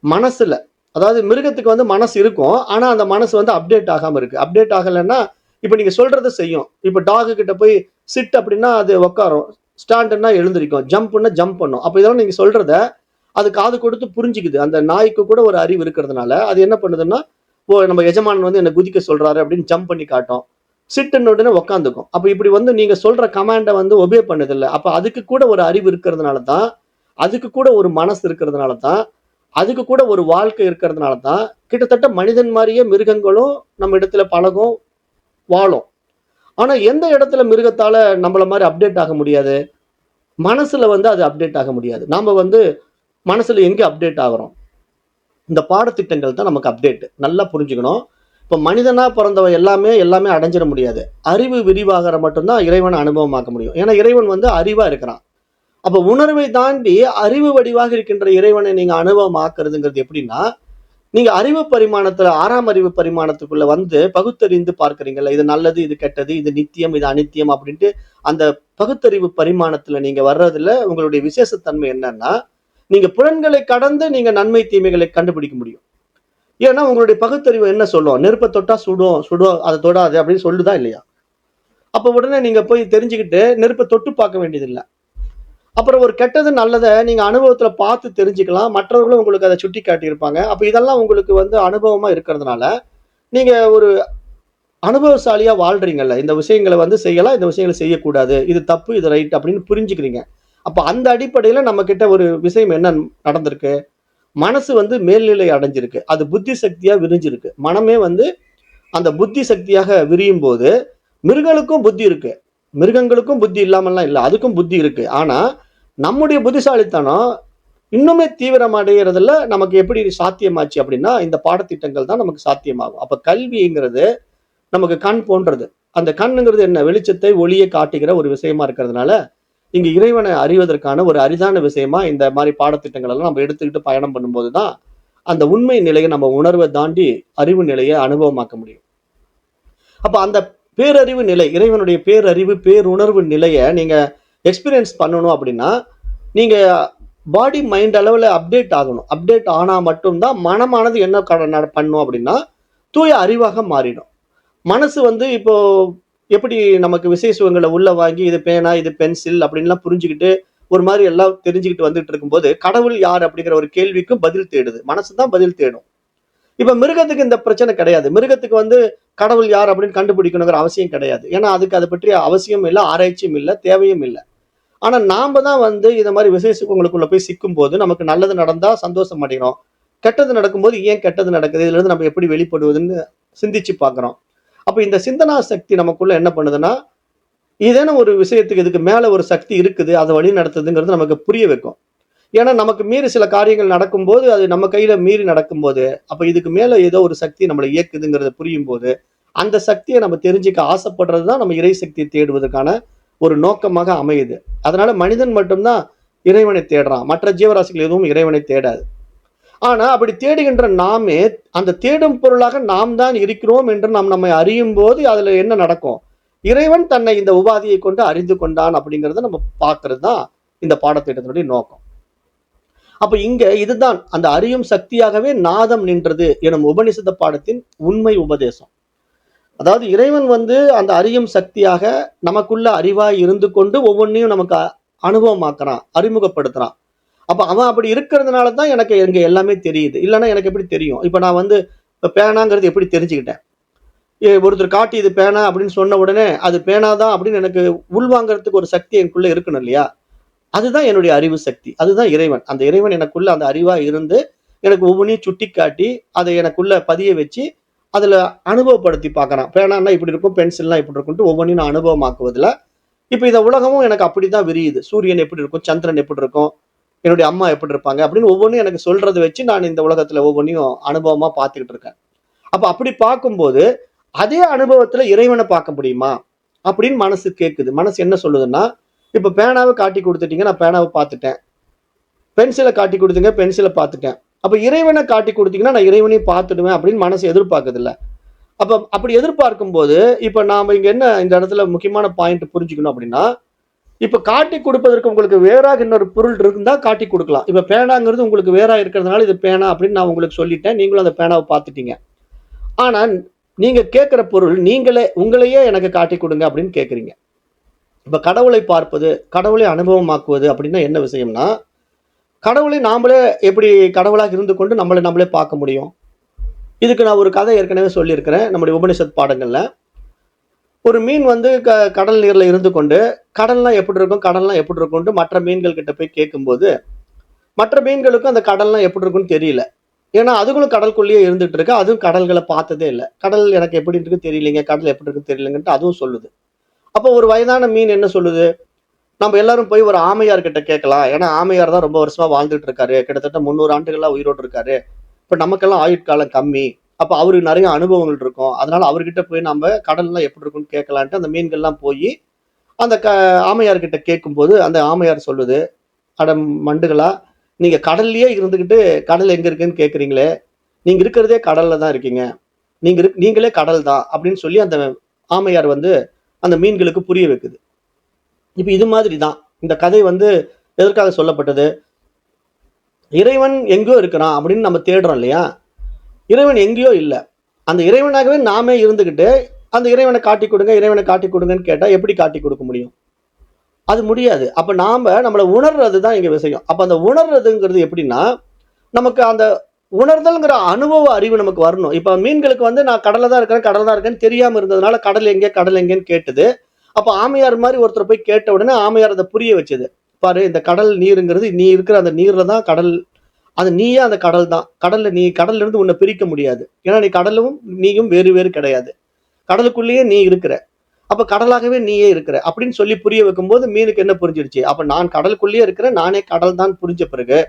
மனசுல. அதாவது மிருகத்துக்கு வந்து மனசு இருக்கும். ஆனா அந்த மனசு வந்து அப்டேட் ஆகாம இருக்கு. அப்டேட் ஆகலைன்னா, இப்ப நீங்க சொல்றத செய்யும். இப்ப டாகு கிட்ட போய் சிட் அப்படின்னா அது உட்காரும். ஸ்டாண்டுன்னா எழுந்திருக்கும். ஜம்ப்னா ஜம்ப் பண்ணும். அப்ப இதெல்லாம் நீங்க சொல்றத அது காது கொடுத்து புரிஞ்சுக்குது. அந்த நாய்க்கு கூட ஒரு அறிவு இருக்கிறதுனால, அது என்ன பண்ணுதுன்னா, ஓ நம்ம எஜமானன் வந்து என்ன குதிக்க சொல்றாரு அப்படின்னு ஜம்ப் பண்ணி காட்டும். சிட்டுன்ன உடனே உட்காந்துக்கும். அப்ப இப்படி வந்து நீங்க சொல்ற கமாண்ட வந்து ஒபே பண்ணுதில்ல. அப்ப அதுக்கு கூட ஒரு அறிவு இருக்கிறதுனால தான், அதுக்கு கூட ஒரு மனசு இருக்கிறதுனால தான், அதுக்கு கூட ஒரு வாழ்க்கை இருக்கிறதுனால தான், கிட்டத்தட்ட மனிதன் மாரியே மிருகங்களும் நம்ம இடத்துல பழகும், வாழும். ஆனா எந்த இடத்துல மிருகத்தால நம்மள மாரி அப்டேட் ஆக முடியாது? மனசுல வந்து அது அப்டேட் ஆக முடியாது. நாம வந்து மனசுல எங்க அப்டேட் ஆகுறோம்? இந்த பாடத்திட்டங்கள் தான் நமக்கு அப்டேட். நல்லா புரிஞ்சுக்கணும். இப்ப மனிதனா பொறந்தவன் எல்லாமே அடைஞ்சிட முடியாது. அறிவு விரிவாகுற மட்டும் தான் இறைவன அனுபவமாக்க முடியும். ஏன்னா இறைவன் வந்து அறிவா இருக்கிறான். அப்ப உணர்வை தாண்டி அறிவு வடிவாக இருக்கின்ற இறைவனை நீங்க அனுபவமாக்குறதுங்கிறது எப்படின்னா, நீங்க அறிவு பரிமாணத்துல 6ஆம் அறிவு பரிமாணத்துக்குள்ள வந்து பகுத்தறிந்து பார்க்கிறீங்கல்ல. இது நல்லது, இது கெட்டது, இது நித்தியம், இது அநித்தியம் அப்படின்ட்டு அந்த பகுத்தறிவு பரிமாணத்துல நீங்க வர்றதுல உங்களுடைய விசேஷத்தன்மை என்னன்னா, நீங்க புலன்களை கடந்து நீங்க நன்மை, தீமைகளை கண்டுபிடிக்க முடியும். ஏன்னா உங்களுடைய பகுத்தறிவு என்ன சொல்லும்? நெருப்ப தொட்டா சுடும், சுடும் அத தொடாத அப்படின்னு சொல்லுதா இல்லையா? அப்ப உடனே நீங்க போய் தெரிஞ்சுக்கிட்டு நெருப்ப தொட்டு பார்க்க வேண்டியதில்ல. அப்புறம் ஒரு கெட்டது, நல்லத நீங்க அனுபவத்துல பார்த்து தெரிஞ்சுக்கலாம். மற்றவர்களும் உங்களுக்கு அத சுட்டிக்காட்டியிருப்பாங்க. அப்ப இதெல்லாம் உங்களுக்கு வந்து அனுபவமா இருக்கிறதுனால, நீங்க ஒரு அனுபவசாலியா வாழ்றீங்கல்ல. இந்த விஷயங்கள வந்து செய்யலாம், இந்த விஷயங்கள செய்யக்கூடாது. இது தப்பு, இது ரைட் அப்படின்னு புரிஞ்சுக்கிறீங்க. அப்ப அந்த அடிப்படையில நம்மகிட்ட ஒரு விஷயம் என்ன நடந்திருக்கு? மனசு வந்து மேல்நிலை அடைஞ்சிருக்கு. அது புத்தி சக்தியா விரிஞ்சிருக்கு. மனமே வந்து அந்த புத்தி சக்தியாக விரியும்போது, மிருகங்களுக்கும் புத்தி இருக்கு. மிருகங்களுக்கும் புத்தி இல்லாமல்லாம் இல்ல. அதுக்கும் புத்தி இருக்கு. ஆனா, நம்முடைய புத்திசாலித்தனம் இன்னுமே தீவிரமடையறதுல நமக்கு எப்படி சாத்தியமாச்சு அப்படின்னா, இந்த பாடத்திட்டங்கள் தான் நமக்கு சாத்தியமாகும். அப்ப கல்விங்கிறது நமக்கு கண் போன்றது. அந்த கண்ணுங்கிறது என்ன? வெளிச்சத்தை, ஒளிய காட்டுகிற ஒரு விஷயமா இருக்கிறதுனால, இங்க இறைவனை அறிவதற்கான ஒரு அரிதான விஷயமா இந்த மாரி பாடத்திட்டங்கள் எல்லாம் நம்ம எடுத்துக்கிட்டு பயணம் பண்ணும்போது தான், அந்த உண்மை நிலைய நம்ம உணர்வ தாண்டி அறிவு நிலைய அனுபவமாக்க முடியும். அப்ப அந்த பேரறிவு நிலை, இறைவனுடைய பேரறிவு, பேருணர்வு நிலைய நீங்க எக்ஸ்பீரியன்ஸ் பண்ணணும் அப்படின்னா, நீங்க பாடி, மைண்ட் அளவுல அப்டேட் ஆகணும். அப்டேட் ஆனா மட்டும் தான் மனமானது என்ன பண்ணும் அப்படின்னா, தூய அறிவாக மாறிடும். மனசு வந்து இப்போ எப்படி நமக்கு விசேஷங்கள உள்ள வாங்கி, இது பேனா, இது பென்சில் அப்படின்லாம் புரிஞ்சுகிட்டு, ஒரு மாரி எல்லாம் தெரிஞ்சுகிட்டு வந்துட்டு இருக்கும்போது, கடவுள் யார் அப்படிங்கிற ஒரு கேள்விக்கு பதில் தேடுது. மனசு தான் பதில் தேடும். இப்ப மிருகத்துக்கு இந்த பிரச்சனை கிடையாது. மிருகத்துக்கு வந்து கடவுள் யார் அப்படின்னு கண்டுபிடிக்கணுங்கிற அவசியம் கிடையாது. ஏன்னா, அதுக்கு அத பற்றிய அவசியம் இல்ல, ஆராய்ச்சியும் இல்ல, தேவையும் இல்ல. ஆனா நாம தான் வந்து இந்த மாரி விசேஷங்களுக்குள்ள போய் சிக்கும்போது, நமக்கு நல்லது நடந்தா சந்தோஷம் அடைகிறோம். கெட்டது நடக்கும்போது ஏன் கெட்டது நடக்குது? இதிலிருந்து நம்ம எப்படி வெளிப்படுவதுன்னு சிந்திச்சு பார்க்கிறோம். அப்ப இந்த சிந்தனா சக்தி நமக்குள்ள என்ன பண்ணுதுன்னா, ஏதேனும் ஒரு விஷயத்துக்கு இதுக்கு மேல ஒரு சக்தி இருக்குது, அத வழி நடத்துதுங்கிறது நமக்கு புரிய வைக்கும். ஏன்னா, நமக்கு மீறி சில காரியங்கள் நடக்கும்போது, அது நம்ம கையில மீறி நடக்கும்போது, அப்ப இதுக்கு மேல ஏதோ ஒரு சக்தி நம்மள இயக்குதுங்கிறது புரியும்போது, அந்த சக்திய நம்ம தெரிஞ்சுக்க ஆசைப்படுறது தான் நம்ம இறை சக்திய தேடுவதற்கான ஒரு நோக்கமாக அமையுது. அதனால மனிதன் மட்டும் தான் இறைவனை தேடுறான். மற்ற ஜீவராசிகள் எதுவும் இறைவனை தேடாது. ஆனா, அப்படி தேடுகின்ற நாமே, அந்த தேடும் பொருளாக நாம் தான் இருக்கிறோம் என்று நாம் நம்மை அறியும்போது, அதுல என்ன நடக்கும்? இறைவன் தன்னை இந்த உபாதியை கொண்டு அறிந்து கொண்டான் அப்படிங்கிறத நம்ம பார்க்கிறது தான் இந்த பாடத்திட்டத்தினுடைய நோக்கம். அப்ப இங்க இதுதான் அந்த அறியும் சக்தியாகவே நாதம் நின்றது எனும் உபநிஷத பாடத்தின் உண்மை உபதேசம். அதாவது இறைவன் வந்து அந்த அறியும் சக்தியாக நமக்குள்ள அறிவாய் இருந்து கொண்டு ஒவ்வொன்னையும் நமக்கு அனுபவமாக்குறான், அறிமுகப்படுத்துறான். அப்ப அவன் அப்படி இருக்கிறதுனால தான் எனக்கு இங்க எல்லாமே தெரியுது. இல்லன்னா எனக்கு எப்படி தெரியும்? இப்ப நான் வந்து இப்ப பேனாங்கிறது எப்படி தெரிஞ்சுக்கிட்டேன்? ஒருத்தர் காட்டி இது பேனா அப்படின்னு சொன்ன உடனே, அது பேனா தான் அப்படின்னு எனக்கு உள்வாங்கறதுக்கு ஒரு சக்தி எனக்குள்ள இருக்கணும் இல்லையா? அதுதான் என்னுடைய அறிவு சக்தி. அதுதான் இறைவன். அந்த இறைவன் எனக்குள்ள அந்த அறிவா இருந்து, எனக்கு ஒவ்வொன்னையும் சுட்டிக்காட்டி, அதை எனக்குள்ள பதிய வச்சு, அதுல அனுபவப்படுத்தி பார்க்குறான். பேனான்னா இப்படி இருக்கும், பென்சில்னா இப்படி இருக்கும்ன்ட்டு ஒவ்வொன்னையும் நான் அனுபவமாக்குவதுல, இப்ப இந்த உலகமும் எனக்கு அப்படித்தான் விரியுது. சூரியன் எப்படி இருக்கும்? சந்திரன் எப்படி இருக்கும்? என்னுடைய அம்மா எப்படி இருப்பாங்க? அப்படின்னு ஒவ்வொன்னும் எனக்கு சொல்றத வச்சு நான் இந்த உலகத்துல ஒவ்வொன்னையும் அனுபவமா பார்த்துக்கிட்டு இருக்கேன். அப்ப அப்படி பார்க்கும்போது, அதே அனுபவத்துல இறைவன பார்க்க முடியுமா? அப்படின்னு மனசு கேட்குது. மனசு என்ன சொல்லுதுன்னா, இப்ப பேனாவ காட்டிக் குடுத்துட்டீங்க. நான் பேனாவ பார்த்துட்டேன். பென்சில காட்டிக் குடுத்தீங்க. பென்சில பார்த்துட்டேன். அப்ப இறைவன காட்டிக் குடுத்தீங்கன்னா, நான் இறைவனையும் பார்த்துடுவேன் அப்படின்னு மனசு எதிர்பார்க்குதுல்ல. அப்ப அப்படி எதிர்பார்க்கும்போது, இப்ப நாம இங்க என்ன இந்த இடத்துல முக்கியமான பாயிண்ட் புரிஞ்சுக்கணும் அப்படின்னா, இப்ப காட்டிக் கொடுப்பதற்கு உங்களுக்கு வேறாக இன்னொரு பொருள் இருந்தா காட்டிக் குடுக்கலாம். இப்ப பேனாங்கிறது உங்களுக்கு வேறா இருக்கிறதுனால, இது பேனா அப்படின்னு நான் உங்களுக்கு சொல்லிட்டேன். நீங்களும் அந்த பேனாவ பார்த்துட்டீங்க. ஆனா, நீங்க கேட்கிற பொருள் நீங்களே உங்களையே எனக்கு காட்டிக் குடுங்க அப்படின்னு கேட்கிறீங்க. இப்ப கடவுளை பார்ப்பது, கடவுளை அனுபவமாக்குவது அப்படின்னா என்ன விஷயம்னா, கடவுளை நாமளே எப்படி கடவுளாக இருந்து கொண்டு நம்மள நம்மளே பார்க்க முடியும்? இதுக்கு நான் ஒரு கதை ஏற்கனவே சொல்லியிருக்கிறேன். நம்முடைய உபனிஷத் பாடங்கள்ல. ஒரு மீன் வந்து கடல் நீர்ல இருந்து கொண்டு, கடல்லாம் எப்படி இருக்கும்? கடல்லாம் எப்படி இருக்கும்ன்ட்டு மற்ற மீன்கள் கிட்ட போய் கேட்கும்போது, மற்ற மீன்களுக்கும் அந்த கடல்லாம் எப்படி இருக்கும்னு தெரியல. ஏன்னா, அதுகளும் கடலுக்குள்ளேயே இருந்துட்டு இருக்கு. அதுவும் கடல்கள பார்த்ததே இல்ல. கடல் எனக்கு எப்படி இருக்குன்னு தெரியலங்க. கடல் எப்படி இருக்குன்னு தெரியலங்கன்ட்டு அதுவும் சொல்லுது. அப்போ ஒரு வயதான மீன் என்ன சொல்லுது? நம்ம எல்லாரும் போய் ஒரு ஆமையார் கிட்ட கேட்கலாம். ஏன்னா, ஆமையார் தான் ரொம்ப வருஷமா வாழ்ந்துட்டு இருக்காரு. கிட்டத்தட்ட 300 ஆண்டுகளா உயிரோடு இருக்காரு. இப்ப நமக்கெல்லாம் ஆயுட்காலம் கம்மி. அப்ப அவருக்கு நெறைய அனுபவங்கள் இருக்கும். அதனால அவர்கிட்ட போய் நம்ம கடல்லாம் எப்படி இருக்கும்னு கேட்கலான்ட்டு அந்த மீன்கள்லாம் போயி, அந்த ஆமையார் கிட்ட கேட்கும்போது, அந்த ஆமையார் சொல்லுது, "அட மண்டுகளா, நீங்க கடல்லயே இருந்துகிட்டு கடல் எங்க இருக்குன்னு கேட்கிறீங்களே! நீங்க இருக்கிறதே கடல்ல தான் இருக்கீங்க, நீங்களே கடல் தான் அப்படின்னு சொல்லி அந்த ஆமையார் வந்து அந்த மீன்களுக்கு புரிய வைக்குது. இப்ப இது மாதிரி தான் இந்த கதை வந்து எதற்காக சொல்லப்பட்டது? இறைவன் எங்கேயோ இருக்கிறான் அப்படின்னு நம்ம தேடுறோம் இல்லையா? இறைவன் எங்கேயோ இல்ல. அந்த இறைவனாகவே நாமே இருந்துகிட்டு அந்த இறைவனை காட்டிக் கொடுங்க, இறைவனை காட்டிக் கொடுங்கன்னு கேட்டா எப்படி காட்டிக் கொடுக்க முடியும்? அது முடியாது. அப்ப நாம நம்மள உணர்றது தான் இங்க விஷயம். அப்ப அந்த உணர்றதுங்கிறது எப்படின்னா, நமக்கு அந்த உணர்தல்ங்கிற அனுபவ அறிவு நமக்கு வரணும். இப்ப மீன்களுக்கு வந்து நான் கடல்ல தான் இருக்கிறேன், கடல்ல தான் இருக்கேன்னு தெரியாம இருந்ததுனால கடல் எங்கே, கடல் எங்கேன்னு கேட்டது. அப்ப ஆமையார் மாரி ஒருத்தர் போய் கேட்ட உடனே ஆமையார் அத புரிய வச்சது. பாரு இந்த கடல் நீருங்கிறது நீ இருக்கிற அந்த நீர்ல தான் கடல். அது நீயே அந்த கடல் தான். கடல்ல இருந்து உன்னை பிரிக்க முடியாது. ஏன்னா நீ கடலும் நீயும் வேறு வேறு கிடையாது. கடலுக்குள்ளேயே நீ இருக்கிற. அப்ப கடலாகவே நீயே இருக்கிற அப்படின்னு சொல்லி புரிய வைக்கும்போது மீனுக்கு என்ன புரிஞ்சிடுச்சு? அப்ப நான் கடலுக்குள்ளேயே இருக்கிறேன், நானே கடல் தான் புரிஞ்ச பிறகு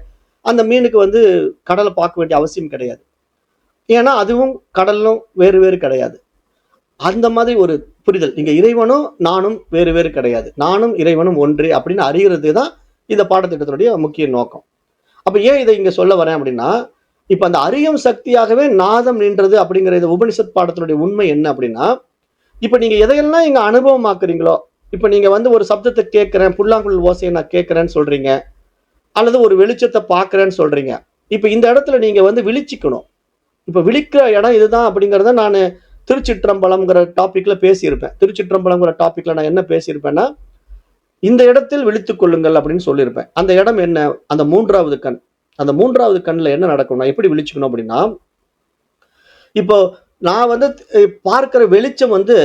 அந்த மீனுக்கு வந்து கடலை பார்க்க வேண்டிய அவசியம் கிடையாது. ஏன்னா அதுவும் கடலும் வேறு வேறு கிடையாது. அந்த மாதிரி ஒரு புரிதல். இங்க இறைவனும் நானும் வேறு வேறு கிடையாது. நானும் இறைவனும் ஒன்றே அப்படின்னு அறிகிறது தான் இந்த பாடத்திட்டத்தினுடைய முக்கிய நோக்கம். அப்ப ஏன் இதை இங்க சொல்ல வரேன் அப்படின்னா, இப்ப அந்த அறியும் சக்தியாகவே நாதம் நின்றது அப்படிங்கிற இந்த உபனிஷத் பாடத்தினுடைய உண்மை என்ன அப்படின்னா, இப்ப நீங்க எதையெல்லாம் இங்க அனுபவமாக்குறீங்களோ, இப்ப நீங்க வந்து ஒரு சப்தத்தை கேட்கிறேன், புல்லாங்குழல் ஓசையை நான் கேட்கிறேன்னு சொல்றீங்க, அல்லது ஒரு வெளிச்சத்தை பார்க்கிறேன்னு சொல்றீங்க. இப்ப இந்த இடத்துல நீங்க வந்து விழிச்சுக்கணும். இப்ப விழிக்கிற இடம் இதுதான் அப்படிங்கிறத நான் திருச்சிற்றம்பலம்ங்கிற டாபிக்ல பேசியிருப்பேன். திருச்சிற்றம்பலம்ங்கிற டாபிக்ல நான் என்ன பேசியிருப்பேன்னா, இந்த இடத்தில் விழித்துக் கொள்ளுங்கள் அப்படின்னு சொல்லியிருப்பேன். அந்த இடம் என்ன? அந்த 3வது கண். அந்த 3வது கண்ல என்ன நடக்கும்? நான் எப்படி விழிச்சுக்கணும் அப்படின்னா, இப்போ நான் வந்து பார்க்கிற வெளிச்சம் வந்து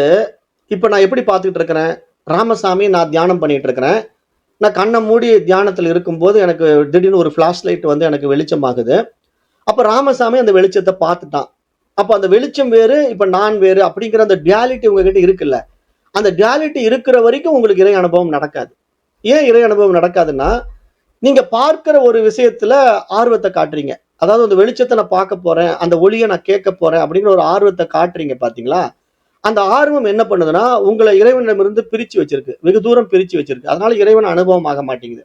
இப்ப நான் எப்படி பார்த்துக்கிட்டு இருக்கிறேன்? ராமசாமி நான் தியானம் பண்ணிட்டு இருக்கிறேன். நான் கண்ண மூடி தியானத்துல இருக்கும்போது எனக்கு திடீர்னு ஒரு ஃபிளாஷ் லைட் வந்து எனக்கு வெளிச்சமாகுது. அப்ப ராமசாமி அந்த வெளிச்சத்த பார்த்துட்டான். அப்ப அந்த வெளிச்சம் வேறு, இப்ப நான் வேறு அப்படிங்கிற அந்த டுயாலிட்டி உங்ககிட்ட இருக்குல்ல. அந்த டுயாலிட்டி இருக்கிற வரைக்கும் உங்களுக்கு இறை அனுபவம் நடக்காது. ஏன் இறை அனுபவம் நடக்காதுன்னா, நீங்க பார்க்கிற ஒரு விஷயத்துல ஆர்வத்த காட்டுறீங்க. அதாவது அந்த வெளிச்சத்த நான் பார்க்க போறேன், அந்த ஒளிய நான் கேட்க போறேன் அப்படிங்கிற ஒரு ஆர்வத்த காட்டுறீங்க பார்த்தீங்களா? அந்த ஆர்வம் என்ன பண்ணுதுன்னா, உங்கள இறைவனிடமிருந்து பிரிச்சு வச்சிருக்கு. வெகு தூரம் பிரிச்சு வச்சிருக்கு. அதனால இறைவன் அனுபவம் ஆக மாட்டேங்குது.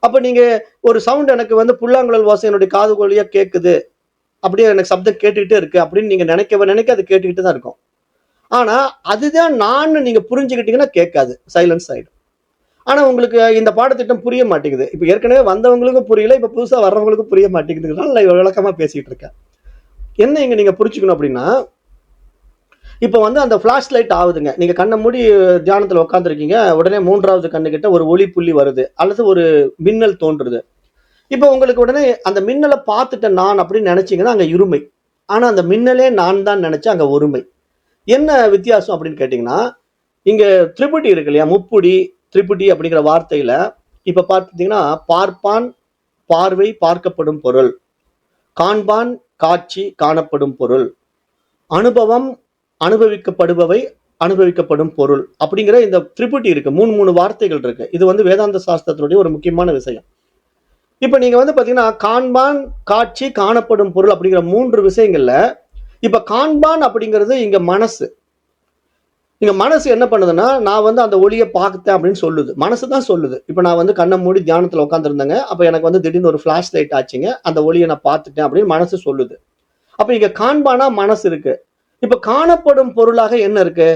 அப்ப நீங்க ஒரு சவுண்ட் எனக்கு வந்து புல்லாங்குழல் ஓசை என்னுடைய காது வழியா கேட்குது. அப்படியே எனக்கு சப்தம் கேட்டுக்கிட்டே இருக்கு அப்படின்னு நீங்க நினைக்க அது கேட்டுக்கிட்டு தான் இருக்கும். ஆனா அதுதான் நான்னு நீங்க புரிஞ்சுக்கிட்டீங்கன்னா கேட்காது. சைலன்ஸ் ஆயிடும். ஆனா உங்களுக்கு இந்த பாடத்திட்டம் புரிய மாட்டேங்குது. இப்ப ஏற்கனவே வந்தவங்களுக்கும் புரியல. இப்ப புதுசா வர்றவங்களுக்கும் புரிய மாட்டேங்குதுனால நான் விளக்கமா பேசிட்டு இருக்கேன். என்ன இங்க நீங்க புரிஞ்சுக்கணும் அப்படின்னா, இப்ப வந்து அந்த ஃபிளாஷ் லைட் ஆகுதுங்க. நீங்க கண்ண மூடி தியானத்துல உட்கார்ந்துருக்கீங்க. உடனே 3வது கண்ணுகிட்ட ஒரு ஒளி புள்ளி வருது. அல்லது ஒரு மின்னல் தோன்றுது. இப்ப உங்களுக்கு உடனே அந்த மின்னல பார்த்துட்டேன் நான் அப்படின்னு நினைச்சீங்கன்னா அங்க இருமை. ஆனா அந்த மின்னலே நான் தான் நினைச்சேன் அங்க ஒருமை. என்ன வித்தியாசம் அப்படின்னு கேட்டீங்கன்னா, இங்க திரிபுடி இருக்கு இல்லையா? முப்புடி, திரிபுடி அப்படிங்கிற வார்த்தையில இப்ப பார்த்துட்டீங்கன்னா, பார்ப்பான், பார்வை, பார்க்கப்படும் பொருள். காண்பான், காட்சி, காணப்படும் பொருள். அனுபவம், அனுபவிக்கப்படுபவை, அனுபவிக்கப்படும் பொருள். அப்படிங்கிற இந்த திரிபுடி இருக்கு. 3 வார்த்தைகள் இருக்கு. இது வந்து வேதாந்த சாஸ்திரத்தினுடைய ஒரு முக்கியமான விஷயம். இப்ப நீங்க வந்து பாத்தீங்கன்னா, காண்பான், காட்சி, காணப்படும் பொருள் அப்படிங்கிற 3 விஷயங்கள்ல, இப்ப காண்பான் அப்படிங்கிறது இங்க மனசு. இங்க மனசு என்ன பண்ணுதுன்னா, நான் வந்து அந்த ஒளிய பார்த்தேன் அப்படின்னு சொல்லுது. மனசு தான் சொல்லுது. இப்ப நான் வந்து கண்ண மூடி தியானத்துல உட்கார்ந்திருந்தேங்க. அப்ப எனக்கு வந்து திடீர்னு ஒரு ஃபிளாஷ் லைட் ஆச்சுங்க. அந்த ஒளிய நான் பார்த்துட்டேன் அப்படின்னு மனசு சொல்லுது. அப்ப இங்க காண்பானா மனசு இருக்கு. இப்ப காணப்படும் பொருளாக என்ன இருக்கு?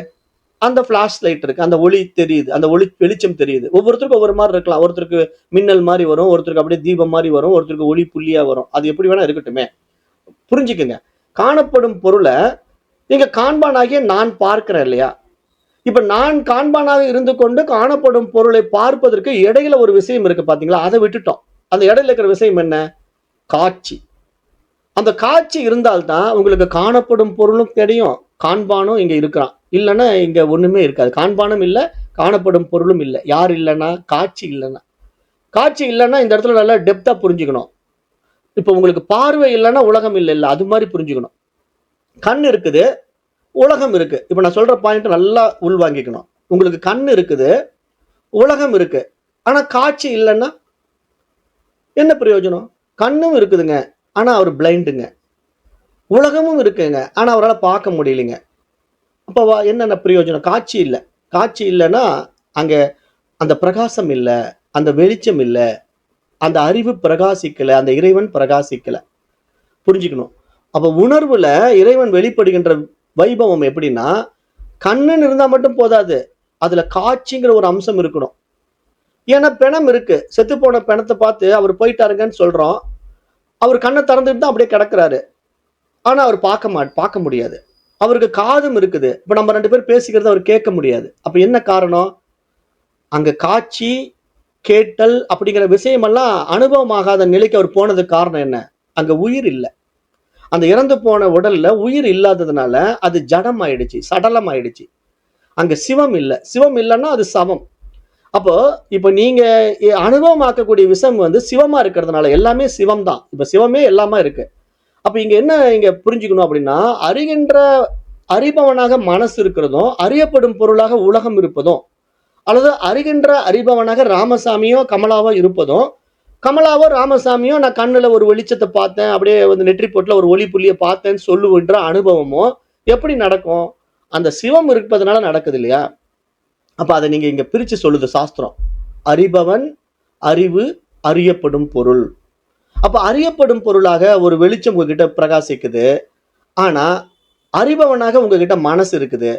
அந்த ஃபிளாஷ் லைட் இருக்கு. அந்த ஒளி தெரியுது. அந்த வெளிச்சம் தெரியுது. ஒவ்வொருத்தருக்கும் ஒவ்வொரு மாரி இருக்கலாம். ஒருத்தருக்கு மின்னல் மாரி வரும். ஒருத்தருக்கு அப்படியே தீபம் மாரி வரும். ஒருத்தருக்கு ஒளி புள்ளியா வரும். அது எப்படி வேணா இருக்கட்டுமே. புரிஞ்சுக்குங்க. காணப்படும் பொருள நீங்க காண்பானாகிய நான் பார்க்கிறேன் இல்லையா? இப்ப நான் காண்பானாக இருந்து கொண்டு காணப்படும் பொருளை பார்ப்பதற்கு இடையில ஒரு விஷயம் இருக்கு பாத்தீங்களா? அத விட்டுட்டோம். அந்த இடையில இருக்கிற விஷயம் என்ன? காட்சி. அந்த காட்சி இருந்தால் தான் உங்களுக்கு காணப்படும் பொருளும் தெரியும். காண்பானும் இங்க இருக்கிறான். இல்லன்னா இங்க ஒண்ணுமே இருக்காது. காண்பானும் இல்ல, காணப்படும் பொருளும் இல்ல. யார் இல்லன்னா? காட்சி இல்லன்னா. காட்சி இல்லன்னா இந்த இடத்துல நல்லா டெப்த்தா புரிஞ்சுக்கணும். இப்ப உங்களுக்கு பார்வை இல்லன்னா உலகம் இல்ல. அது மாரி புரிஞ்சுக்கணும். கண் இருக்குது, உலகம் இருக்கு. இப்ப நான் சொல்ற பாயிண்ட் நல்லா உள்வாங்கிக்கணும். உங்களுக்கு கண் இருக்குது, உலகம் இருக்கு. ஆனா காட்சி இல்லன்னா என்ன பிரயோஜனம்? கண்ணும் இருக்குதுங்க. ஆனா அவர் பிளைண்டுங்க. உலகமும் இருக்குங்க. ஆனா அவரால பார்க்க முடியலைங்க. அப்ப என்னென்ன பிரயோஜனம்? காட்சி இல்ல. காட்சி இல்லன்னா, அங்க அந்த பிரகாசம் இல்ல. அந்த வெளிச்சம் இல்ல. அந்த அறிவு பிரகாசிக்கல. அந்த இறைவன் பிரகாசிக்கல. புரிஞ்சுக்கணும். அப்ப உணர்வுல இறைவன் வெளிப்படுகின்ற வைபவம் எப்படின்னா, கண்ணுன்னு இருந்தா மட்டும் போதாது. அதுல காட்சிங்கிற ஒரு அம்சம் இருக்கணும். ஏன்னா பிணம் இருக்கு. செத்து போன பிணத்த பார்த்து அவர் போயிட்டாருங்கன்னு சொல்றோம். அவர் கண்ண திறந்துட்டு தான் அப்படியே கிடக்குறாரு. ஆனா அவர் பார்க்க முடியாது. அவருக்கு காதும் இருக்குது. இப்ப நம்ம 2 பேரும் பேசிக்கிறத அவர் கேட்க முடியாது. அப்ப என்ன காரணம்? அங்க காட்சி, கேட்டல் அப்படிங்கிற விஷயமெல்லாம் அனுபவமாகாத நிலைக்கு அவர் போனதுக்கு காரணம் என்ன? அங்க உயிர் இல்ல. அந்த இறந்து போன உடல்ல உயிர் இல்லாததுனால அது ஜடம் ஆயிடுச்சு, சடலம் ஆயிடுச்சு. அங்க சிவம் இல்ல. சிவம் இல்லன்னா அது சவம். அப்போ இப்ப நீங்க அனுபவமாக்கக்கூடிய விஷயம் வந்து சிவமா இருக்கிறதுனால எல்லாமே சிவம் தான். இப்ப சிவமே எல்லாமா இருக்கு. அப்ப இங்க புரிஞ்சுக்கணும் அப்படின்னா, அறிபவனாக மனசு இருக்கிறதும், அறியப்படும் பொருளாக உலகம் இருப்பதும், அல்லது அறிபவனாக ராமசாமியோ, கமலாவோ இருப்பதும், கமலாவோ, ராமசாமியோ நான் கண்ணுல ஒரு வெளிச்சத்த பார்த்தேன், அப்படியே வந்து நெற்றி பொட்டுல ஒரு ஒளி புள்ளிய பார்த்தேன்னு சொல்லுகின்ற அனுபவமோ எப்படி நடக்கும்? அந்த சிவம் இருப்பதனால நடக்குது இல்லையா? அப்ப அத நீங்க இங்க பிரிச்சு சொல்லுது சாஸ்திரம். அறிபவன், அறிவு, அறியப்படும் பொருள். அப்ப அறியப்படும் பொருளாக ஒரு வெளிச்சம் உங்ககிட்ட பிரகாசிக்குது. ஆனா, அறிபவனாக உங்ககிட்ட மனசு இருக்குது.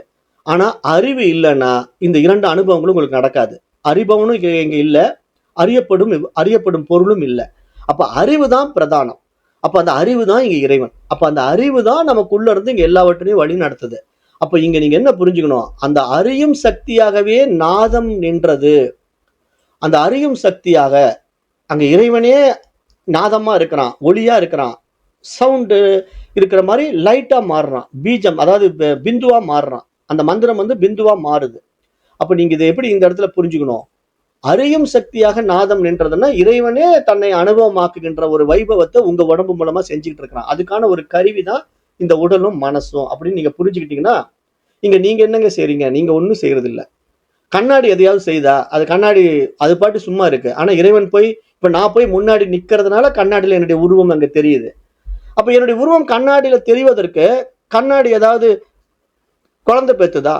ஆனா, அறிவு இல்லன்னா, இந்த 2 அனுபவங்களும் உங்களுக்கு நடக்காது. அறிபவனும் இங்க இல்ல. அறியப்படும் பொருளும் இல்ல. அப்ப அறிவு தான் பிரதானம். அப்ப அந்த அறிவு தான் இங்க இறைவன். அப்ப அந்த அறிவு தான் நமக்குள்ள இருந்து இங்க எல்லாவற்றையும் வழி நடத்துது. அப்ப இங்க நீங்க என்ன புரிஞ்சுக்கணும்? அந்த அறியும் சக்தியாகவே நாதம் நின்றது. அந்த அறியும் சக்தியாக அங்க இறைவனே நாதமா இருக்கிறான், ஒளியா இருக்கிறான், சவுண்டு இருக்கிற மாதிரி லைட்டா மாறுறான், பீஜம் அதாவது பிந்துவா மாறுறான். அந்த மந்திரம் வந்து பிந்துவா மாறுது. அப்ப நீங்க இதை எப்படி இந்த இடத்துல புரிஞ்சுக்கணும்? அறியும் சக்தியாக நாதம் நின்றதுன்னா இறைவனே தன்னை அனுபவமாக்குகின்ற ஒரு வைபவத்தை உங்க உடம்பு மூலமா செஞ்சுக்கிட்டு இருக்கிறான். அதுக்கான ஒரு கருவிதான் இந்த உடலும் மனசும் அப்படின்னு நீங்க புரிஞ்சுக்கிட்டீங்கன்னா, நீங்க என்னங்க செய்றீங்க? நீங்க ஒண்ணும் செய்யறது இல்ல. கண்ணாடி எதையாவது செய்தா அது கண்ணாடி அது பாட்டு சும்மா இருக்கு. ஆனா இறைவன் போய் இப்ப நான் போய் முன்னாடி நிக்கிறதுனால கண்ணாடியில என்னுடைய உருவம் அங்க தெரியுது. அப்ப என்னுடைய உருவம் கண்ணாடியில தெரிவதற்கு கண்ணாடி ஏதாவது குழந்தை பெத்துதா?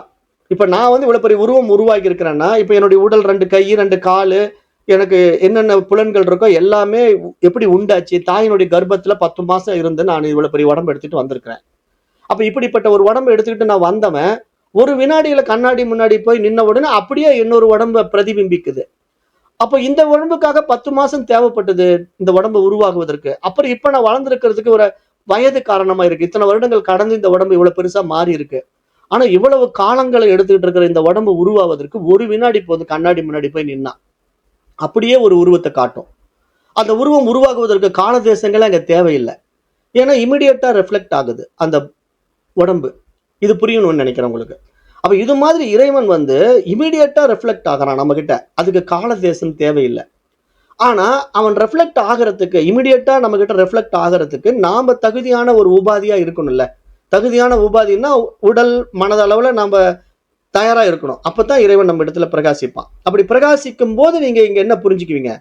இப்ப நான் வந்து இவ்வளவு பெரிய உருவம் உருவாக்கி இருக்கிறேன்னா, இப்ப என்னுடைய உடல் 2 கை, 2 காலு, எனக்கு என்னென்ன புலன்கள் இருக்கோ எல்லாமே எப்படி உண்டாச்சு? தாயினுடைய கர்ப்பத்துல 10 மாசம் இருந்து நான் இவ்வளவு பெரிய உடம்பு எடுத்துட்டு வந்திருக்கிறேன். அப்ப இப்படிப்பட்ட ஒரு உடம்பு எடுத்துக்கிட்டு நான் வந்தவன், ஒரு வினாடியில கண்ணாடி முன்னாடி போய் நின்ன உடனே அப்படியே இன்னொரு உடம்ப பிரதிபிம்பிக்குது. அப்ப இந்த உடம்புக்காக 10 மாசம் தேவைப்பட்டது இந்த உடம்பு உருவாகுவதற்கு. அப்புறம் இப்ப நான் வளர்ந்திருக்கிறதுக்கு ஒரு வயது காரணமா இருக்கு. இத்தனை வருடங்கள் கடந்து இந்த உடம்பு இவ்வளவு பெருசா மாறி இருக்கு. ஆனா இவ்வளவு காலங்களை எடுத்துக்கிட்டு இருக்கிற இந்த உடம்பு உருவாவதற்கு ஒரு வினாடி போதும் கண்ணாடி முன்னாடி போய் நின்னா. அப்படியே ஒரு உருவத்தை காட்டும். அந்த உருவம் உருவாகுவதற்கு கால தேசங்கள் அங்க தேவையில்லை. ஏன்னா இமிடியேட்டா ரெஃப்ளெக்ட் ஆகுது அந்த உடம்பு. இது புரியணும்னு நினைக்கிறேன் உங்களுக்கு. அப்ப இது மாதிரி இறைவன் வந்து இமிடியேட்டா ரெஃப்ளெக்ட் ஆகிறான் நம்ம கிட்ட. அதுக்கு கால தேசம் தேவையில்லை. ஆனா அவன் ரெஃப்ளெக்ட் ஆகிறதுக்கு இமிடியேட்டா நம்ம கிட்ட ரெஃப்ளெக்ட் ஆகிறதுக்கு நாம தகுதியான ஒரு உபாதியா இருக்கணும்ல. தகுதியான உபாதின்னா உடல் மனதளவுல நாம தயாரா இருக்கணும். அப்பதான் இறைவன் நம்ம இடத்துல பிரகாசிப்பான். அப்படி பிரகாசிக்கும் போது நீங்க இங்க என்ன புரிஞ்சுக்குவீங்க?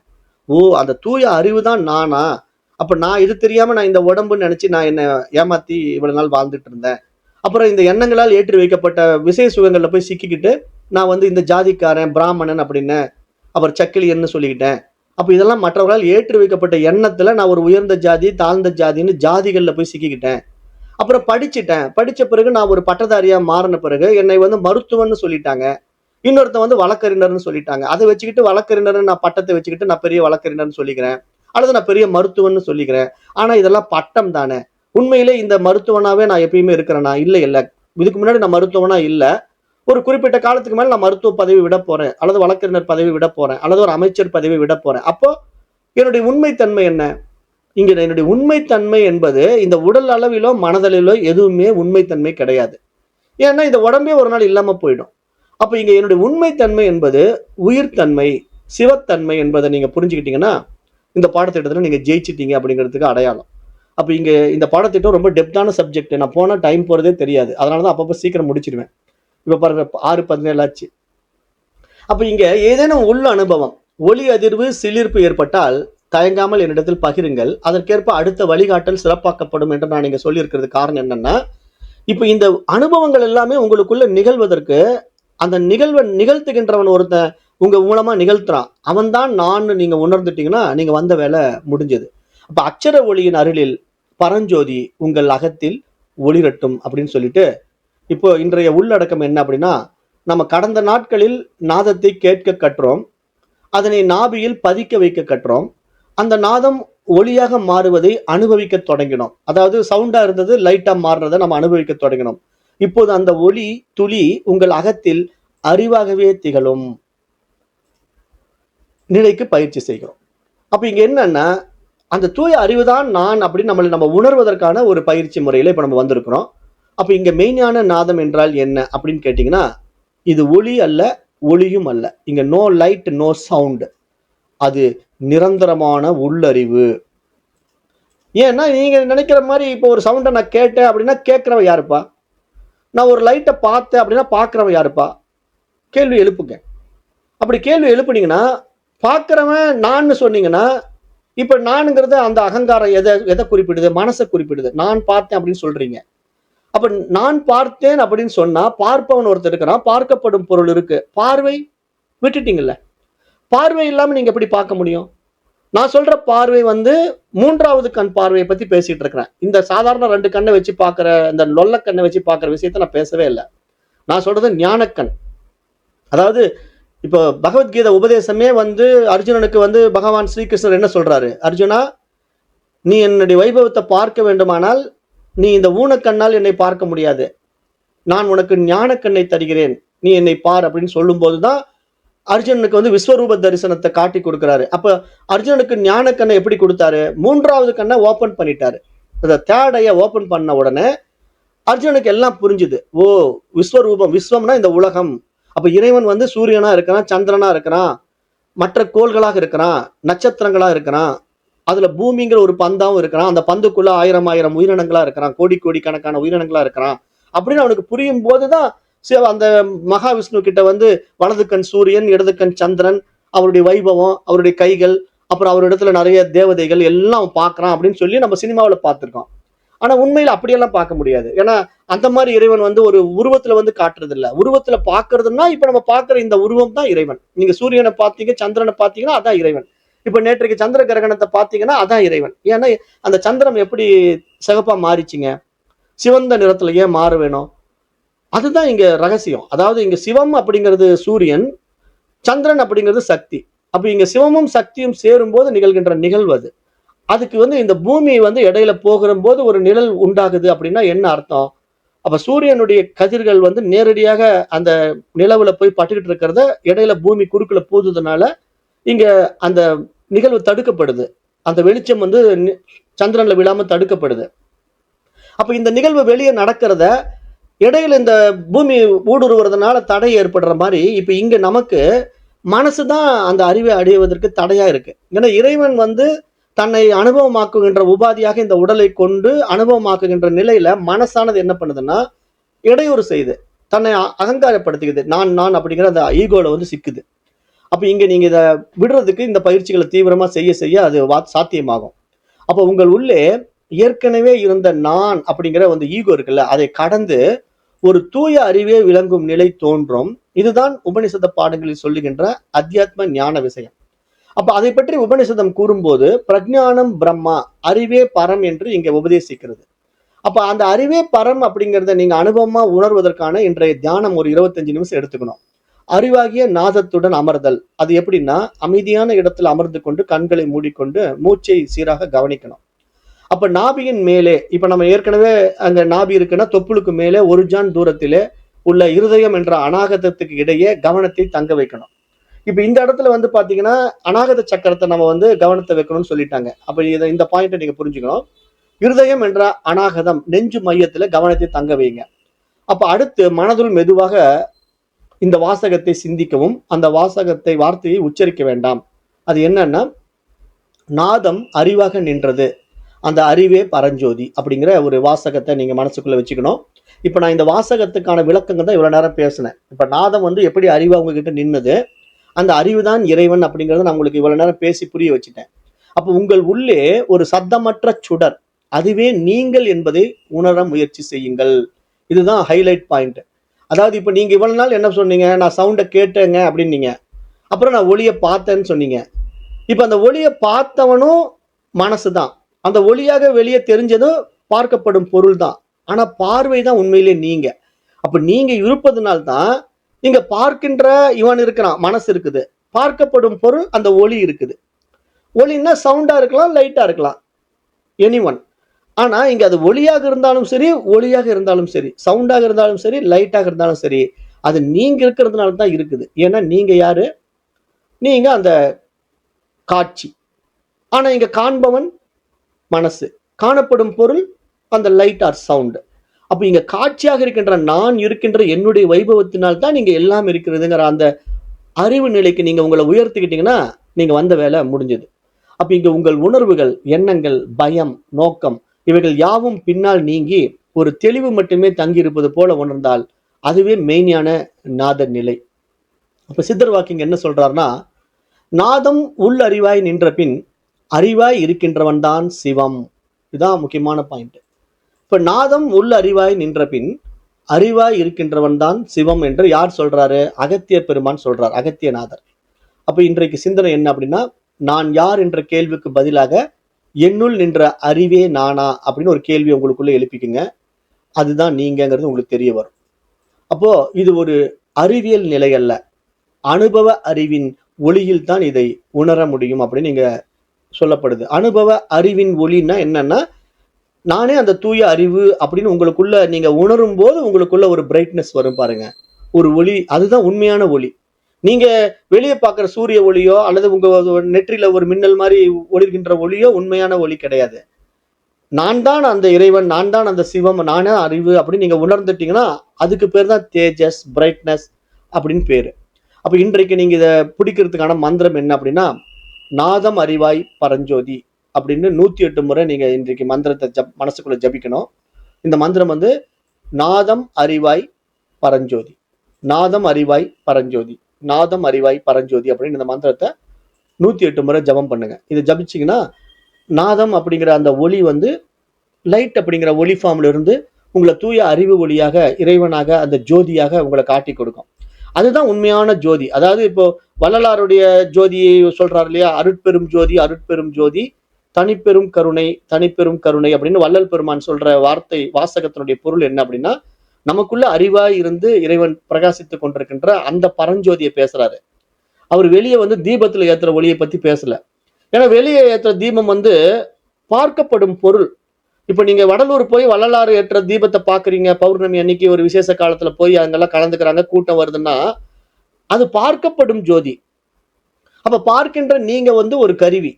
ஓ, அந்த தூய அறிவு தான் நானா? அப்ப நான் இது தெரியாம நான் இந்த உடம்புன்னு நினைச்சு நான் என்ன ஏமாத்தி இவ்வளவு நாள் வாழ்ந்துட்டு இருந்தேன். அப்புறம் இந்த எண்ணங்களால் ஏற்றி வைக்கப்பட்ட விசை சுகங்கள்ல போய் சிக்கிக்கிட்டு நான் வந்து இந்த ஜாதிக்காரன் பிராமணன் அப்படின்னு அப்புறம் சக்கிலியன்னு சொல்லிக்கிட்டேன். அப்ப இதெல்லாம் மற்றவர்களால் ஏற்றி வைக்கப்பட்ட எண்ணத்துல நான் ஒரு உயர்ந்த ஜாதி தாழ்ந்த ஜாதின்னு ஜாதிகள்ல போய் சிக்கிக்கிட்டேன். அப்புறம் படிச்சுட்டேன். படிச்ச பிறகு நான் ஒரு பட்டதாரியா மாறின பிறகு என்னை வந்து மருத்துவன்னு சொல்லிட்டாங்க. இன்னொருத்தன் வந்து வழக்கறிஞர்னு சொல்லிட்டாங்க. அதை வச்சுக்கிட்டு வழக்கறிஞர்னு நான் பட்டத்தை வச்சுக்கிட்டு நான் பெரிய வழக்கறிஞர்னு சொல்லிக்கிறேன். அல்லது நான் பெரிய மருத்துவன்னு சொல்லிக்கிறேன். ஆனா இதெல்லாம் பட்டம் தானே. உண்மையிலே இந்த மருத்துவனாவே நான் எப்பயுமே இருக்கிறேனா? இல்ல. இதுக்கு முன்னாடி நான் மருத்துவனா இல்ல. ஒரு குறிப்பிட்ட காலத்துக்கு மேல நான் மருத்துவ பதவி விட போறேன், அல்லது வழக்கறிஞர் பதவி விட போறேன், அல்லது ஒரு அமைச்சர் பதவி விட போறேன். அப்போ என்னுடைய உண்மைத்தன்மை என்ன? இங்க என்னுடைய உண்மைத்தன்மை என்பது இந்த உடல் அளவிலோ மனதளவிலோ எதுவுமே உண்மைத்தன்மை கிடையாது. ஏன்னா இந்த உடம்பே ஒரு நாள் இல்லாம போயிடும். அப்ப இங்க என்னுடைய உண்மைத்தன்மை என்பது உயிர்த்தன்மை, சிவத்தன்மை என்பதை நீங்க புரிஞ்சுக்கிட்டீங்கன்னா இந்த பாடத்திட்டத்துல நீங்க ஜெயிச்சிட்டீங்க அப்படிங்கிறதுக்கு அடையாளம். அப்ப இங்க இந்த பாடத்திட்டம் ரொம்ப டெப்தான சப்ஜெக்ட். நான் போனா டைம் போறதே தெரியாது. அதனாலதான் அப்பப்போ சீக்கிரம் முடிச்சிருவேன். இப்ப பாருங்க 6:17 ஆச்சு. அப்ப இங்க ஏதேனும் உள்ள அனுபவம், ஒளி அதிர்வு, சிலிர்ப்பு ஏற்பட்டால் தயங்காமல் என்னிடத்தில் பகிருங்கள். அதற்கேற்ப அடுத்த வழிகாட்டல் சிறப்பாக்கப்படும் என்று நான் இங்க சொல்லியிருக்கிறது காரணம் என்னன்னா, இப்ப இந்த அனுபவங்கள் எல்லாமே உங்களுக்குள்ள நிகழ்வதற்கு அந்த நிகழ்வை நிகழ்த்துகின்றவன் ஒருத்தன் உங்க மூலமா நிகழ்த்துறான். அவன் தான் நான் நீங்க உணர்ந்துட்டீங்கன்னா நீங்க வந்த வேலை முடிஞ்சது. அப்ப அக்ஷர ஒளியின் அருளில் பரஞ்சோதி உங்கள் அகத்தில் ஒளிரட்டும் அப்படின்னு சொல்லிட்டு, இப்போ இன்றைய உள்ளடக்கம் என்ன அப்படின்னா, நம்ம கடந்த நாட்களில் நாதத்தை கேட்க கற்றோம். அதனை நாபியில் பதிக்க வைக்க கற்றோம். அந்த நாதம் ஒளியாக மாறுவதை அனுபவிக்க தொடங்கினோம். அதாவது சவுண்டா இருந்தது லைட்டா மாறுறதை நம்ம அனுபவிக்க தொடங்கினோம். இப்போது அந்த ஒளி துளி உங்கள் அகத்தில் அறிவாகவே திகழும் நிலைக்கு பயிற்சி செய்கிறோம். அப்ப இங்க என்னன்னா, அந்த தூய அறிவுதான் நான் அப்படின்னு நம்ம உணர்வதற்கான ஒரு பயிற்சி முறையில இப்ப நம்ம வந்திருக்கிறோம். அப்ப இங்க மெய்ஞான நாதம் என்றால் என்ன அப்படின்னு கேட்டீங்கன்னா, இது ஒளி அல்ல, ஒளியும் அல்ல. இங்க நோ லைட் நோ சவுண்ட். அது நிரந்தரமான உள்ளறிவு. ஏன்னா நீங்க நினைக்கிற மாதிரி இப்போ ஒரு சவுண்டை நான் கேட்டேன் அப்படின்னா கேட்கிறவன் யாருப்பா? நான் ஒரு லைட்டை பார்த்தேன் அப்படின்னா பார்க்கிறவன் யாருப்பா? கேள்வி எழுப்புங்க. அப்படி கேள்வி எழுப்புனீங்கன்னா, பார்க்கிறவன் நான் சொன்னீங்கன்னா, இப்ப நானுங்கிறது அந்த அகங்காரம் எதை குறிப்பிடுது? மனசை குறிப்பிடுது. நான் பார்த்தேன் அப்படின்னு சொல்றீங்க. அப்ப நான் பார்த்தேன் அப்படின்னு சொன்னா பார்ப்பவன் ஒருத்தர் இருக்கிறான், பார்க்கப்படும் பொருள் இருக்கு. பார்வை விட்டுட்டீங்கல்ல. பார்வை இல்லாம நீங்க எப்படி பார்க்க முடியும்? நான் சொல்ற பார்வை வந்து மூன்றாவது கண் பார்வையை பத்தி பேசிட்டு இருக்கிறேன். இந்த சாதாரண 2 கண்ணை வச்சு பார்க்கிற, இந்த லொல்ல கண்ணை வச்சு பார்க்கிற விஷயத்த நான் பேசவே இல்லை. நான் சொல்றது ஞானக்கண். அதாவது இப்போ பகவத்கீதை உபதேசமே வந்து அர்ஜுனனுக்கு வந்து பகவான் ஸ்ரீகிருஷ்ணர் என்ன சொல்றாரு? அர்ஜுனா, நீ என்னுடைய வைபவத்தை பார்க்க வேண்டுமானால் நீ இந்த ஊனக்கண்ணால் என்னை பார்க்க முடியாது. நான் உனக்கு ஞானக்கண்ணை தருகிறேன், நீ என்னை பார் அப்படின்னு சொல்லும் போதுதான் அர்ஜுனனுக்கு வந்து விஸ்வரூப தரிசனத்தை காட்டி கொடுக்கிறாரு. அப்ப அர்ஜுனனுக்கு ஞானக்கண்ணை எப்படி கொடுத்தாரு? 3வது கண்ணை ஓபன் பண்ணிட்டாரு. அந்த தேர்ட் ஐயை ஓபன் பண்ண உடனே அர்ஜுனனுக்கு எல்லாம் புரிஞ்சுது. ஓ, விஸ்வரூபம், விஸ்வம்னா இந்த உலகம். அப்ப இறைவன் வந்து சூரியனா இருக்கிறான், சந்திரனா இருக்கிறான், மற்ற கோள்களாக இருக்கிறான், நட்சத்திரங்களா இருக்கிறான், அதுல பூமிங்கிற ஒரு பந்தாவும் இருக்கிறான், அந்த பந்துக்குள்ள 1000 உயிரினங்களா இருக்கிறான், கோடி கோடி கணக்கான உயிரினங்களா இருக்கிறான் அப்படின்னு அவனுக்கு புரியும் போதுதான் அந்த மகாவிஷ்ணு கிட்ட வந்து வலது கண் சூரியன், இடது கண் சந்திரன், அவருடைய வைபவம், அவருடைய கைகள், அப்புறம் அவரிடத்துல நிறைய தேவதைகள் எல்லாம் பார்க்கறான் அப்படின்னு சொல்லி நம்ம சினிமாவில் பார்த்திருக்கோம். ஆனா உண்மையில அப்படியெல்லாம் பார்க்க முடியாது. ஏன்னா அந்த மாதிரி இறைவன் வந்து ஒரு உருவத்துல வந்து காட்டுறது இல்ல. உருவத்துல பாக்குறதுன்னா இப்ப நம்ம பாக்குற இந்த உருவம் தான் இறைவன். நீங்க சூரியனை பார்த்தீங்க, சந்திரனை பார்த்தீங்கன்னா அதான் இறைவன். இப்ப நேற்றைக்கு சந்திர கிரகணத்தை பார்த்தீங்கன்னா அதான் இறைவன். ஏன்னா அந்த சந்திரன் எப்படி சிகப்பா மாறிச்சுங்க? சிவந்த நிறத்துல ஏன் மாற வேணும்? அதுதான் இங்க ரகசியம். அதாவது இங்க சிவம் அப்படிங்கிறது சூரியன், சந்திரன் அப்படிங்கிறது சக்தி. அப்ப இங்க சிவமும் சக்தியும் சேரும் போது நிகழ்கின்ற நிகழ்வு அது. அதுக்கு வந்து இந்த பூமி வந்து இடையில போகிற போது ஒரு நிழல் உண்டாகுது அப்படின்னா என்ன அர்த்தம்? அப்ப சூரியனுடைய கதிர்கள் வந்து நேரடியாக அந்த நிலவுல போய் பட்டுக்கிட்டு இருக்கிறத இடையில பூமி குறுக்குல போகுதுனால இங்க அந்த நிகழ்வு தடுக்கப்படுது. அந்த வெளிச்சம் வந்து சந்திரன்ல விழாம தடுக்கப்படுது. அப்ப இந்த நிகழ்வு வெளியே நடக்கிறத இடையில இந்த பூமி ஊடுருவறதுனால தடை ஏற்படுற மாதிரி இப்ப இங்க நமக்கு மனசுதான் அந்த அறிவை அடைவதற்கு தடையா இருக்கு. ஏன்னா இறைவன் வந்து தன்னை அனுபவமாக்குகின்ற உபாதியாக இந்த உடலை கொண்டு அனுபவமாக்குகின்ற நிலையில மனசானது என்ன பண்ணுதுன்னா இடையூறு செய்யுது, தன்னை அகங்காரப்படுத்திக்குது. நான் நான் அப்படிங்கிற அந்த ஈகோல வந்து சிக்குது. அப்ப இங்க நீங்க இதை விடுறதுக்கு இந்த பயிற்சிகளை தீவிரமா செய்ய செய்ய அது சாத்தியமாகும். அப்ப உங்கள் உள்ளே ஏற்கனவே இருந்த நான் அப்படிங்கிற அந்த ஈகோ இருக்குல்ல, அதை கடந்து ஒரு தூய அறிவே விளங்கும் நிலை தோன்றும். இதுதான் உபனிஷத பாடங்களில் சொல்லுகின்ற அத்தியாத்ம ஞான விஷயம். அப்ப அதை பற்றி உபனிஷதம் கூறும்போது பிரஜானம் பிரம்மா, அறிவே பரம் என்று இங்க உபதேசிக்கிறது. அப்ப அந்த அறிவே பரம் அப்படிங்கிறத நீங்க அனுபவமா உணர்வதற்கான இன்றைய தியானம் ஒரு 25 நிமிஷம் எடுத்துக்கணும். அறிவாகிய நாதத்துடன் அமர்தல். அது எப்படின்னா அமைதியான இடத்துல அமர்ந்து கொண்டு கண்களை மூடிக்கொண்டு மூச்சை சீராக கவனிக்கணும். அப்ப நாபியின் மேலே, இப்ப நம்ம ஏற்கனவே அங்க நாபி இருக்குன்னா தொப்புளுக்கு மேலே 1 ஜான் தூரத்திலே உள்ள இருதயம் என்ற அநாகதத்துக்கு இடையே கவனத்தை தங்க வைக்கணும். இப்ப இந்த இடத்துல வந்து பாத்தீங்கன்னா அநாகத சக்கரத்தை நம்ம வந்து கவனத்தை வைக்கணும்னு சொல்லிட்டாங்க. அப்ப இந்த பாயிண்ட்டை நீங்க புரிஞ்சுக்கணும். இருதயம் என்ற அநாகதம் நெஞ்சு மையத்துல கவனத்தை தங்க வைங்க. அப்ப அடுத்து மனதுள் மெதுவாக இந்த வாசகத்தை சிந்திக்கவும், அந்த வார்த்தையை உச்சரிக்க வேண்டாம். அது என்னன்னா, நாதம் அறிவாக நின்றது, அந்த அறிவே பரஞ்சோதி அப்படிங்கிற ஒரு வாசகத்தை நீங்க மனசுக்குள்ள வச்சுக்கணும். இப்ப நான் இந்த வாசகத்துக்கான விளக்கங்கள் தான் இவ்வளவு நேரம் பேசினேன். இப்ப நாதம் வந்து எப்படி அறிவா உங்ககிட்ட நின்னது, அந்த அறிவுதான் இறைவன் அப்படிங்கறத நான் உங்களுக்கு இவ்வளவு நேரம் பேசி புரிய வச்சுட்டேன். அப்ப உங்கள் உள்ளே ஒரு சத்தமற்ற சுடர், அதுவே நீங்கள் என்பதை உணர முயற்சி செய்யுங்கள். இதுதான் ஹைலைட் பாயிண்ட். அதாவது இப்ப நீங்க இவ்வளவு நாள் என்ன சொன்னீங்க, நான் சவுண்டை கேட்டேங்க அப்படின்னீங்க, அப்புறம் நான் ஒளியை பார்த்தேன்னு சொன்னீங்க. இப்ப அந்த ஒளியை பார்த்தவனும் மனசுதான், அந்த ஒளியாக வெளியே தெரிஞ்சதும் பார்க்கப்படும் பொருள் தான். ஆனா பார்வை தான் உண்மையிலே நீங்க. அப்ப நீங்க இருப்பதனால்தான் நீங்க பார்க்கின்ற இவன் இருக்கிறான், மனசு இருக்குது. பார்க்கப்படும் பொருள் அந்த ஒளி இருக்குது. ஒளின்னா சவுண்டா இருக்கலாம், லைட்டா இருக்கலாம், எனிஒன். ஆனா இங்க அது ஒளியாக இருந்தாலும் சரி, ஒளியாக இருந்தாலும் சரி, சவுண்டாக இருந்தாலும் சரி, லைட்டாக இருந்தாலும் சரி, அது நீங்க இருக்கிறதுனால தான் இருக்குது. ஏன்னா நீங்க யாரு? நீங்க அந்த காட்சி. ஆனா இங்க காண்பவன் மனசு, காணப்படும் பொருள் அந்த லைட் ஆர் சவுண்ட். அப்ப இங்க காட்சியாக இருக்கின்ற நான் இருக்கின்ற என்னுடைய வைபவத்தினால் தான் நீங்க எல்லாம் இருக்கிறதுங்கிற அந்த அறிவு நிலைக்கு நீங்க உங்களை உயர்த்திக்கிட்டீங்கன்னா நீங்க வந்த வேலை முடிஞ்சது. அப்ப இங்க உங்கள் உணர்வுகள், எண்ணங்கள், பயம், நோக்கம் இவைகள் யாவும் பின்னால் நீங்கி ஒரு தெளிவு மட்டுமே தங்கி இருப்பது போல உணர்ந்தால் அதுவே மெய்ஞான நாத நிலை. அப்ப சித்தர் வாக்கிங் என்ன சொல்றாருன்னா, நாதம் உள் அறிவாய் நின்ற பின் அறிவாய் இருக்கின்றவன் தான் சிவம். இதுதான் முக்கியமான பாயிண்ட். இப்ப நாதம் உள் அறிவாய் நின்ற பின் அறிவாய் இருக்கின்றவன் தான் சிவம் என்று யார் சொல்றாரு? அகத்திய பெருமான் சொல்றார், அகத்தியநாதர். அப்ப இன்றைக்கு சிந்தனை என்ன அப்படின்னா, நான் யார் என்ற கேள்விக்கு பதிலாக என்னுள் நின்ற அறிவே நானா அப்படின்னு ஒரு கேள்வி உங்களுக்குள்ள எழுப்பிக்குங்க. அதுதான் நீங்கிறது உங்களுக்கு தெரிய வரும். அப்போ இது ஒரு அறிவியல் நிலை அல்ல, அனுபவ அறிவின் ஒளியில் தான் இதை உணர முடியும் அப்படின்னு நீங்க சொல்லப்படுது. அனுபவ அறிவின் ஒளின்னா என்னன்னா, நானே அந்த தூய அறிவு அப்படின்னு உங்களுக்குள்ள நீங்க உணரும் போது உங்களுக்குள்ள ஒரு பிரைட்னஸ் வரும் பாருங்க, ஒரு ஒளி. அதுதான் உண்மையான ஒளி. நீங்க வெளியே பார்க்குற சூரிய ஒளியோ அல்லது உங்க நெற்றில ஒரு மின்னல் மாதிரி ஒளிர்கின்ற ஒளியோ உண்மையான ஒளி கிடையாது. நான் தான் அந்த இறைவன், நான் தான் அந்த சிவம், நானே அறிவு அப்படின்னு நீங்க உணர்ந்துட்டீங்கன்னா அதுக்கு பேர் தான் தேஜஸ், பிரைட்னஸ் அப்படின்னு பேரு. அப்ப இன்றைக்கு நீங்க இதை பிடிக்கிறதுக்கான மந்திரம் என்ன அப்படின்னா, நாதம் அறிவாய் பரஞ்சோதி அப்படின்னு 108 முறை நீங்க இன்றைக்கு மந்திரத்தை மனசுக்குள்ள ஜபிக்கணும். இந்த மந்திரம் வந்து நாதம் அறிவாய் பரஞ்சோதி, நாதம் அறிவாய் பரஞ்சோதி, நாதம் அறிவாய் பரஞ்சோதி அப்படின்னு இந்த மந்திரத்தை 108 முறை ஜபம் பண்ணுங்க. இதை ஜபிச்சிங்கன்னா நாதம் அப்படிங்கிற அந்த ஒளி வந்து லைட் அப்படிங்கிற ஒளி ஃபார்ம்ல இருந்து உங்களை தூய அறிவு ஒளியாக, இறைவனாக, அந்த ஜோதியாக உங்களை காட்டி கொடுக்கும். அதுதான் உண்மையான ஜோதி. அதாவது இப்போ வள்ளலாருடைய ஜோதியை சொல்றாரு இல்லையா, அருட்பெரும் ஜோதி, அருட்பெரும் ஜோதி, தனிப்பெரும் கருணை, தனிப்பெரும் கருணை அப்படின்னு வள்ளல் பெருமான் சொல்ற வார்த்தை வாசகத்தினுடைய பொருள் என்ன அப்படின்னா, நமக்குள்ள அறிவாய் இருந்து இறைவன் பிரகாசித்துக் கொண்டிருக்கின்ற அந்த பரஞ்சோதியை பேசுறாரு. அவர் வெளியே வந்து தீபத்துல ஏத்துற ஒளியை பத்தி பேசல. ஏன்னா வெளியே ஏத்துற தீபம் வந்து பார்க்கப்படும் பொருள். இப்ப நீங்க வடலூர் போய் வள்ளலாறு ஏற்ற தீபத்தை பாக்குறீங்க, பௌர்ணமி அன்னைக்கு ஒரு விசேஷ காலத்துல போய் அங்கெல்லாம் கலந்துக்கிறாங்க, கூட்டம் வருதுன்னா அது பார்க்கப்படும் ஜோதி. அப்ப பார்க்கின்ற நீங்க வந்து ஒரு கருவி.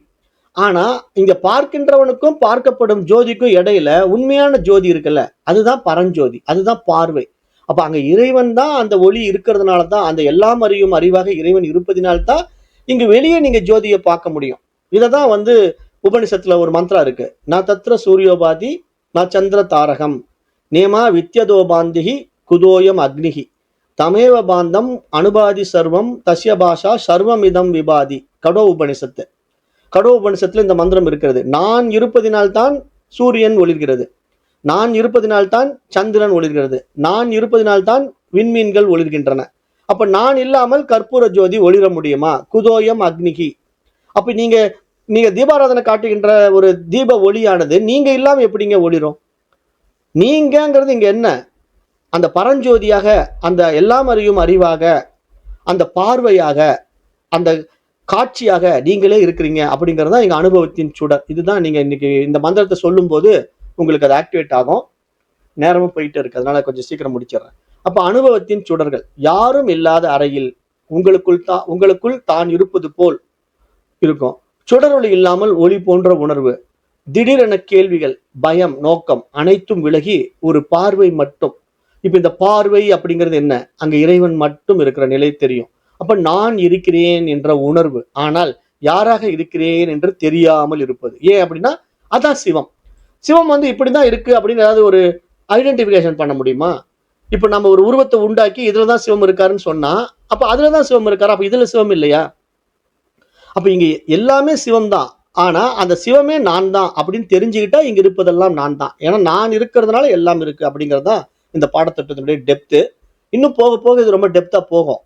ஆனா இங்க பார்க்கின்றவனுக்கும் பார்க்கப்படும் ஜோதிக்கும் இடையில உண்மையான ஜோதி இருக்குல்ல, அதுதான் பரஞ்சோதி, அதுதான் பார்வை. அப்ப அங்க இறைவன் தான் அந்த ஒளி இருக்கிறதுனால தான், அந்த எல்லாம் அறியும் அறிவாக இறைவன் இருப்பதினால்தான் இங்க வெளியே நீங்க ஜோதியை பார்க்க முடியும். இததான் வந்து உபனிஷத்துல ஒரு மந்திரம் இருக்கு, ந தத்ர சூரியோபாதி ந சந்திர தாரகம் நேமா வித்யதோபாந்திகி குதோயம் அக்னிகி தமேவ பாந்தம் அனுபாதி சர்வம் தஸ்ய பாஷா சர்வமிதம் விபாதி. கடோ உபனிஷத்து. கடோ உபனிஷத்துல இந்த மந்திரம் இருக்கிறது. நான் இருப்பதினால்தான் சூரியன் ஒளிர்கிறது, நான் இருப்பதினால்தான் சந்திரன் ஒளிர்கிறது, நான் இருப்பதினால்தான் விண்மீன்கள் ஒளிர்கின்றன. அப்ப நான் இல்லாமல் கற்பூர ஜோதி ஒளிர முடியுமா? குதோயம் அக்னிகி. அப்ப நீங்க நீங்க தீபாராதனை காட்டுகின்ற ஒரு தீப ஒளியானது நீங்க இல்லாம எப்படிங்க ஒளிரும்? நீங்கிறது இங்க என்ன? அந்த பரஞ்சோதியாக, அந்த எல்லாம் அறியும் அறிவாக, அந்த பார்வையாக, அந்த காட்சியாக நீங்களே இருக்கிறீங்க அப்படிங்கிறதா எங்க அனுபவத்தின் சுடர். இதுதான் நீங்க இன்னைக்கு இந்த மந்திரத்தை சொல்லும் போது உங்களுக்கு அது ஆக்டிவேட் ஆகும். நேரமும் போயிட்டு இருக்கு, அதனால கொஞ்சம் சீக்கிரம் முடிச்சிடுறேன். அப்ப அனுபவத்தின் சுடர்கள் யாரும் இல்லாத அறையில் உங்களுக்குள் தான் இருப்பது போல் இருக்கும். சுடரொளி இல்லாமல் ஒளி போன்ற உணர்வு, திடீரென கேள்விகள், பயம், நோக்கம் அனைத்தும் விலகி ஒரு பார்வை மட்டும். இப்ப இந்த பார்வை அப்படிங்கிறது என்ன? அங்க இறைவன் மட்டும் இருக்கிற நிலை தெரியும். அப்ப நான் இருக்கிறேன் என்ற உணர்வு, ஆனால் யாராக இருக்கிறேன் என்று தெரியாமல் இருப்பது. ஏன் அப்படின்னா அதான் சிவம். சிவம் வந்து இப்படிதான் இருக்கு அப்படின்னு ஏதாவது ஒரு ஐடென்டிபிகேஷன் பண்ண முடியுமா? இப்ப நம்ம ஒரு உருவத்தை உண்டாக்கி இதுலதான் சிவம் இருக்காருன்னு சொன்னா அப்ப அதுலதான் சிவம் இருக்காரு, அப்ப இதுல சிவம் இல்லையா? அப்ப இங்க எல்லாமே சிவம் தான். ஆனா அந்த சிவமே நான் தான் அப்படின்னு தெரிஞ்சுக்கிட்டா இங்க இருப்பதெல்லாம் நான் தான். ஏன்னா நான் இருக்கிறதுனால எல்லாம் இருக்கு அப்படிங்கறதுதான் இந்த பாடத்திட்டத்தினுடைய டெப்த். இன்னும் போக போக இது ரொம்ப டெப்தா போகும்.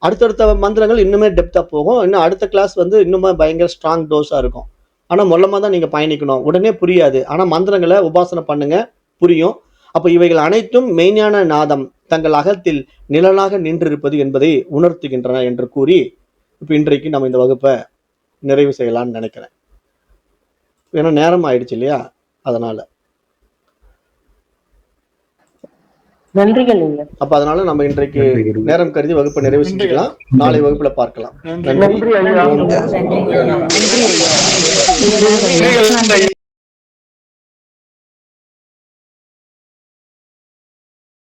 அடுத்தடுத்த மந்திரங்கள் இன்னுமே டெப்தா போகும். இன்னும் அடுத்த கிளாஸ் வந்து இன்னுமே பயங்கர ஸ்ட்ராங் டோஸா இருக்கும். ஆனா மொல்லமா தான் நீங்க பயணிக்கணும், உடனே புரியாது. ஆனா மந்திரங்களை உபாசனை பண்ணுங்க, புரியும். அப்ப இவைகள் அனைத்தும் மெய்ஞான நாதம் தங்கள் அகத்தில் நிழலாக நின்றிருப்பது என்பதை உணர்த்துகின்றன என்று கூறி இப்ப இன்றைக்கு நம்ம இந்த வகுப்பை நிறைவு செய்யலாம்னு நினைக்கிறேன். ஏன்னா நேரம் ஆயிடுச்சு இல்லையா, அதனால. நன்றிகள் ஐயா. அப்ப அதனால நம்ம இன்றைக்கு நன்றி குருவே. நேரம் கருதி வகுப்பை நிறைவு செஞ்சுக்கலாம். நாளை வகுப்புல பார்க்கலாம். நன்றி. நன்றி ஐயா. ஓம் நன்றி ஐயா. நன்றிகள் ஐயா.